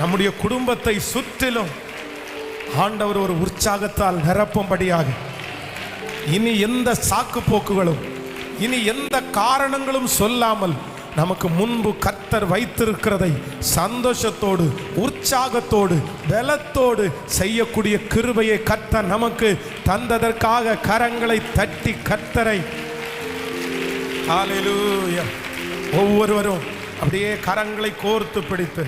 Speaker 1: நம்முடைய குடும்பத்தை சுற்றிலும் ஆண்டவர் ஒரு உற்சாகத்தால் நிரப்பும்படியாக இனி எந்த சாக்கு போக்குகளும், இனி எந்த காரணங்களும் சொல்லாமல் நமக்கு முன்பு கர்த்தர் வைத்திருக்கிறதை சந்தோஷத்தோடு, உற்சாகத்தோடு, பலத்தோடு செய்யக்கூடிய கிருபையை கர்த்தர் நமக்கு தந்ததற்காக கரங்களை தட்டி கர்த்தரை ஹல்லேலூயா. ஒவ்வொருவரும் அப்படியே கரங்களை கோர்த்து பிடித்து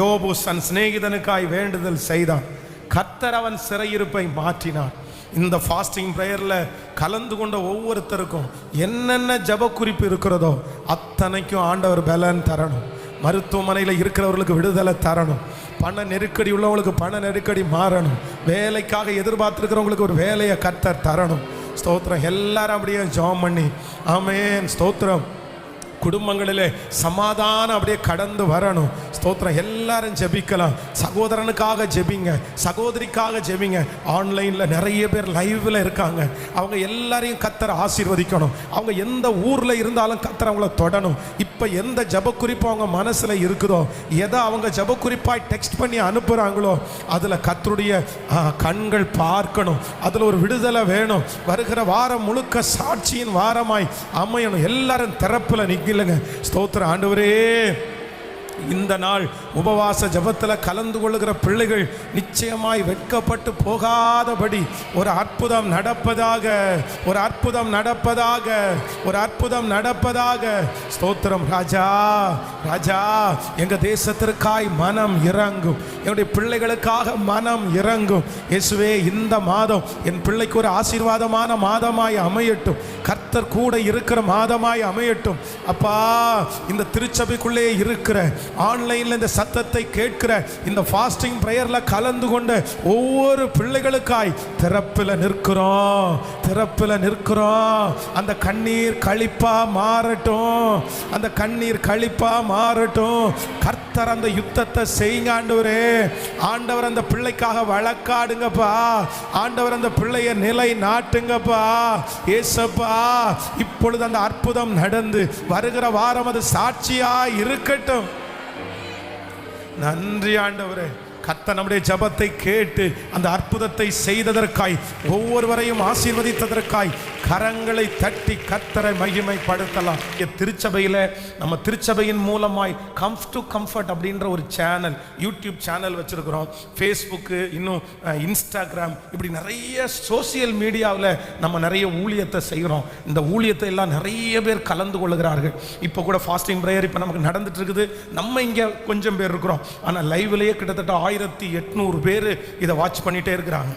Speaker 1: யோபு தன் சிநேகிதனுக்காய் வேண்டுதல் செய்தான். கர்த்தர் அவன் சிறையிருப்பை மாற்றினார். இந்த ஃபாஸ்டிங் ப்ரேயரில் கலந்து கொண்ட ஒவ்வொருத்தருக்கும் என்னென்ன ஜப குறிப்பு இருக்கிறதோ அத்தனைக்கும் ஆண்டவர் பலன் தரணும். மருத்துவமனையில் இருக்கிறவர்களுக்கு விடுதலை தரணும். பண நெருக்கடி உள்ளவங்களுக்கு பண நெருக்கடி மாறணும். வேலைக்காக எதிர்பார்த்துருக்கிறவங்களுக்கு ஒரு வேலையை கர்த்தர் தரணும். ஸ்தோத்திரம். எல்லாரும் அப்படியே ஜெபம் பண்ணி ஆமென். ஸ்தோத்திரம். குடும்பங்களிலே சமாதானம் அப்படியே கடந்து வரணும். ஸ்தோத்திரம். எல்லாரும் ஜெபிக்கலாம். சகோதரனுக்காக ஜெபிங்க, சகோதரிக்காக ஜெபிங்க. ஆன்லைனில் நிறைய பேர் லைவில் இருக்காங்க. அவங்க எல்லாரையும் கர்த்தர் ஆசீர்வதிக்கணும். அவங்க எந்த ஊரில் இருந்தாலும் கர்த்தர் அவங்கள தொடணும். இப்போ எந்த ஜப குறிப்பு அவங்க மனசில் இருக்குதோ, எதை அவங்க ஜப குறிப்பாய் டெக்ஸ்ட் பண்ணி அனுப்புகிறாங்களோ அதில் கர்த்தருடைய கண்கள் பார்க்கணும். அதில் ஒரு விடுதலை வேணும். வருகிற வாரம் முழுக்க சாட்சியின் வாரமாய் அமையணும். எல்லாரும் திறப்பில் நிற்க இல்லைங்க. ஸ்தோத்திரம். ஆண்டவரே, இந்த நாள் உபவாச ஜபத்தில் கலந்து கொள்ளுகிற பிள்ளைகள் நிச்சயமாய் வெட்கப்பட்டு போகாதபடி ஒரு அற்புதம் நடப்பதாக, ஒரு அற்புதம் நடப்பதாக, ஒரு அற்புதம் நடப்பதாக. ஸ்தோத்திரம். ராஜா, ராஜா, எங்க தேசத்திற்காய் மனம் இறங்கும், என்னுடைய பிள்ளைகளுக்காக மனம் இறங்கும். இயேசுவே, இந்த மாதம் என் பிள்ளைக்கு ஒரு ஆசீர்வாதமான மாதமாய் அமையட்டும். கர்த்தர் கூட இருக்கிற மாதமாய் அமையட்டும். அப்பா, இந்த திருச்சபைக்குள்ளே இருக்கிற, ஆன்லைன்ல இந்த சத்தத்தை கேட்கிற, இந்த ஃபாஸ்டிங் பிரேயர்ல கலந்து கொண்ட ஒவ்வொரு பிள்ளைகளுக்காய் திறப்பில் நிற்கிறோம், திறப்பில் நிற்கிறோம். அந்த கண்ணீர் களிப்பா மாறட்டும், அந்த கண்ணீர் களிப்பா மாறட்டும். கர்த்தர் அந்த யுத்தத்தை செய்யுங்க ஆண்டவரே. ஆண்டவர் அந்த பிள்ளைக்காக வழக்காடுங்கப்பா. ஆண்டவர் அந்த பிள்ளைய நிலை நாட்டுங்கப்பா. ஏசப்பா, இப்பொழுது அந்த அற்புதம் நடந்து வருகிற வாரம் அது சாட்சியா இருக்கட்டும். நன்றி ஆண்டவரே. கர்த்தர் நம்முடைய ஜபத்தை கேட்டு அந்த அற்புதத்தை செய்ததற்காய், ஒவ்வொருவரையும் ஆசீர்வதித்ததற்காய் கரங்களை தட்டி கர்த்தரை மகிமைப்படுத்தலாம். திருச்சபையில் நம்ம திருச்சபையின் மூலமாய் கம் டு கம்ஃபர்ட் அப்படின்ற ஒரு சேனல், யூடியூப் சேனல் வச்சுருக்கிறோம். ஃபேஸ்புக்கு, இன்னும் இன்ஸ்டாகிராம், இப்படி நிறைய சோசியல் மீடியாவில் நம்ம நிறைய ஊழியத்தை செய்கிறோம். இந்த ஊழியத்தை எல்லாம் நிறைய பேர் கலந்து கொள்ளுகிறார்கள். இப்போ கூட ஃபாஸ்டிங் ப்ரேயர் இப்போ நமக்கு நடந்துட்டு இருக்குது. நம்ம இங்கே கொஞ்சம் பேர் இருக்கிறோம். ஆனால் லைவ்லேயே கிட்டத்தட்ட 1800 பேர் இதை வாட்ச் பண்ணிகிட்டே இருக்கிறாங்க.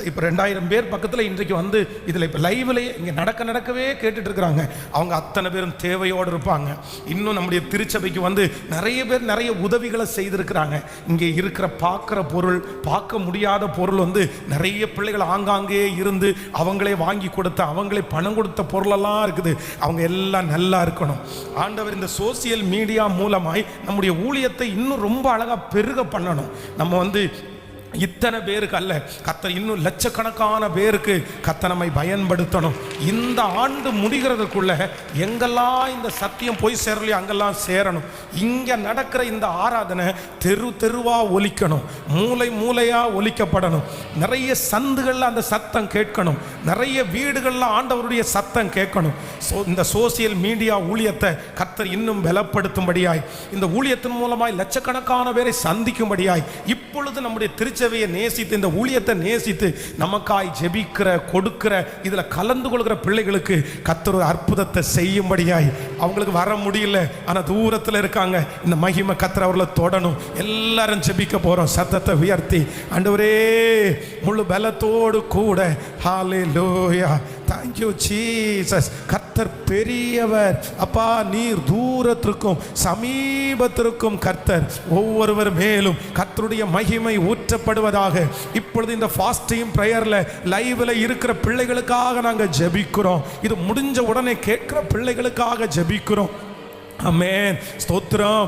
Speaker 1: இப்போ 2000 பேர் பக்கத்தில் இன்றைக்கு வந்து இதில் இப்போ லைவ்லேயே இங்கே நடக்கவே கேட்டுட்டு இருக்கிறாங்க. அவங்க அத்தனை பேரும் தேவையோடு இருப்பாங்க. இன்னும் நம்முடைய திருச்சபைக்கு வந்து நிறைய பேர் நிறைய உதவிகளை செய்திருக்கிறாங்க. இங்கே இருக்கிற பார்க்குற பொருள், பார்க்க முடியாத பொருள் வந்து நிறைய பிள்ளைகள் ஆங்காங்கே இருந்து அவங்களே வாங்கி கொடுத்த, அவங்களே பணம் கொடுத்த பொருளெல்லாம் இருக்குது. அவங்க எல்லாம் நல்லா இருக்கணும். ஆண்டவர் இந்த சோசியல் மீடியா மூலமாய் நம்முடைய ஊழியத்தை இன்னும் ரொம்ப அழகாக பெருக பண்ணணும். நம்ம வந்து இத்தனை பேருக்கு அல்ல, கர்த்தர் இன்னும் லட்சக்கணக்கான பேருக்கு கர்த்தர் நம்மை பயன்படுத்தணும். இந்த ஆண்டு முடிகிறதுக்குள்ள எங்கெல்லாம் இந்த சத்தியம் போய் சேரலையோ அங்கெல்லாம் சேரணும். இங்கே நடக்கிற இந்த ஆராதனை தெரு தெருவா ஒலிக்கணும், மூலை மூலையா ஒலிக்கப்படணும். நிறைய சந்துகளில் அந்த சத்தம் கேட்கணும், நிறைய வீடுகளில் ஆண்டவருடைய சத்தம் கேட்கணும். இந்த சோசியல் மீடியா ஊழியத்தை கர்த்தர் இன்னும் பலப்படுத்தும்படியாய், இந்த ஊழியத்தின் மூலமாய் லட்சக்கணக்கான பேரை சந்திக்கும்படியாய், இப்பொழுது நம்முடைய திருச்சபையை நேசித்து இந்த ஊழியத்தை நேசித்து நமக்காய் ஜெபிக்கிற கொடுக்கிற இதில் கலந்து கொள்கிற பிள்ளைகளுக்கு கர்த்தர் ஒரு அற்புதத்தை செய்யும்படியாய், அவங்களுக்கு வர முடியல ஆனால் தூரத்தில் இருக்காங்க, இந்த மகிமை கர்த்தர் அவர்களை தொடணும். எல்லாரும் ஜெபிக்க போகிறோம் சத்தத்தை உயர்த்தி. ஆண்டவரே முழு பலத்தோடு கூட ஹல்லேலூயா, தேங்க் யூ ஜீசஸ். கர்த்தர் பெரியவர் அப்பா, நீர் தூரத்திற்கும் சமீபத்திற்கும் கர்த்தர் ஒவ்வொருவர் மேலும் கர்த்தருடைய மகிமை ஊற்றப்படுவதாக. இப்பொழுது இந்த ஃபாஸ்டிங் பிரேயர்ல லைவ்ல இருக்கிற பிள்ளைகளுக்காக நாங்கள் ஜெபிக்கிறோம். இது முடிஞ்ச உடனே கேட்கிற பிள்ளைகளுக்காக ஜெபிக்கிறோம். ஆமென், ஸ்தோத்திரம்.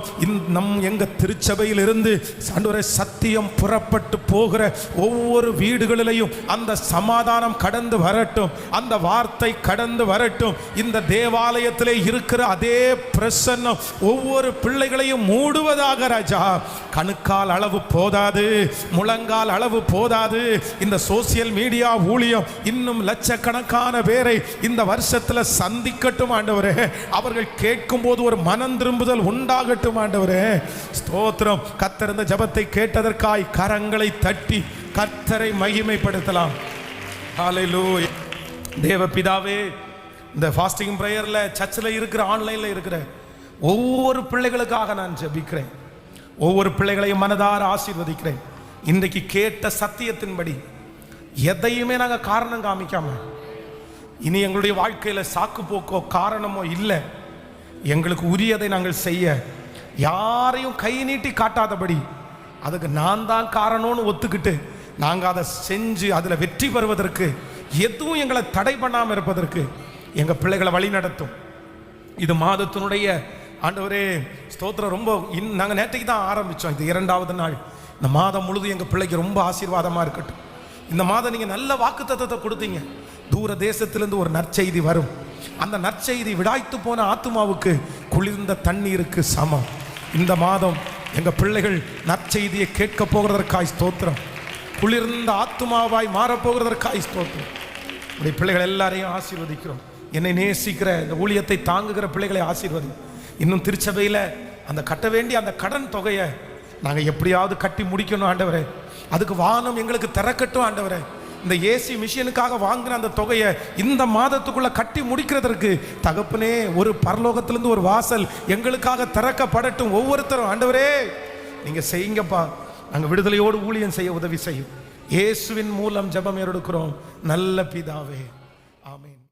Speaker 1: எங்க திருச்சபையில் இருந்து ஆண்டவரே சத்தியம் புறப்பட்டு போகிற ஒவ்வொரு வீடுகளிலையும் அந்த சமாதானம் கடந்து வரட்டும், அந்த வார்த்தை கடந்து வரட்டும். இந்த தேவாலயத்திலே இருக்கிற அதே பிரசன்னம் ஒவ்வொரு பிள்ளைகளையும் மூடுவதாக ராஜா. கணுக்கால் அளவு போதாது, முழங்கால் அளவு போதாது. இந்த சோசியல் மீடியா ஊழியம் இன்னும் லட்சக்கணக்கான பேரை இந்த வருஷத்துல சந்திக்கட்டும் ஆண்டவரே. அவர்கள் கேட்கும் போது ஒரு மனம் திரும்புதல் உண்டாகட்டும் ஆண்டவரே. ஸ்தோத்திரம். கர்த்தர் இந்த ஜெபத்தை கேட்டதற்காய் கரங்களை தட்டி கர்த்தரை மகிமைப்படுத்தலாம். ஹல்லேலூயா. தேவ பிதாவே, இந்த ஃபாஸ்டிங் பிரேயர்ல சர்ச்சில் இருக்கிற ஆன்லைன்ல இருக்கிற ஒவ்வொரு பிள்ளைகளுக்காக நான் ஜெபிக்கிறேன். ஒவ்வொரு பிள்ளைகளையும் மனதார ஆசீர்வதிக்கிறேன். இன்றைக்கு கேட்ட சத்தியத்தின்படி எதையுமே நாங்கள் காரணம் காமிக்காம, இனி எங்களுடைய வாழ்க்கையில சாக்கு போக்கோ காரணமோ இல்லை, எங்களுக்கு உரியதை நாங்கள் செய்ய யாரையும் கை நீட்டி காட்டாதபடி, அதுக்கு நான் தான் காரணம்னு ஒத்துக்கிட்டு நாங்கள் அதை செஞ்சு அதில் வெற்றி பெறுவதற்கு, எதுவும் எங்களை தடை பண்ணாமல் இருப்பதற்கு எங்கள் பிள்ளைகளை வழி நடத்தும். இது மாதத்தினுடைய ஆண்டவரே ஸ்தோத்திரம். ரொம்ப நாங்கள் நேற்றைக்கு தான் ஆரம்பித்தோம், இது 2வது நாள். இந்த மாதம் முழுதும் எங்கள் பிள்ளைக்கு ரொம்ப ஆசீர்வாதமாக இருக்கட்டும். இந்த மாதம் நீங்கள் நல்ல வாக்குத்தத்தத்தை கொடுத்தீங்க. தூர தேசத்திலிருந்து ஒரு நற்செய்தி வரும். அந்த நற்செய்தி விடாய்த்து போன ஆத்துமாவுக்கு குளிர்ந்த தண்ணீருக்கு சமம். இந்த மாதம் எங்கள் பிள்ளைகள் நற்செய்தியை கேட்க போகிறதற்காய் ஸ்தோத்திரம். குளிர்ந்த ஆத்துமாவாய் மாறப்போகிறதற்காய் ஸ்தோத்திரம். உடைய பிள்ளைகள் எல்லாரையும் ஆசீர்வதிக்கிறோம். என்னை நேசிக்கிற இந்த ஊழியத்தை தாங்குகிற பிள்ளைகளை ஆசீர்வதி. இன்னும் திருச்சபையில் அந்த கட்ட வேண்டிய அந்த கடன் தொகையை நாங்கள் எப்படியாவது கட்டி முடிக்கணும் ஆண்டவரே. அதுக்கு வானம் எங்களுக்கு திறக்கட்டும் ஆண்டவரே. இந்த ஏசி மிஷினுக்காக வாங்கின அந்த தொகையை இந்த மாதத்துக்குள்ள கட்டி முடிக்கிறதற்கு தகப்பனே ஒரு பரலோகத்திலிருந்து ஒரு வாசல் எங்களுக்காக திறக்கப்படட்டும். ஒவ்வொருத்தரும் ஆண்டவரே நீங்க செய்யுங்கப்பா. நாங்கள் விடுதலையோடு ஊழியம் செய்ய உதவி செய்யும். இயேசுவின் மூலம் ஜெபம் எடுக்கிறோம் நல்ல பிதாவே.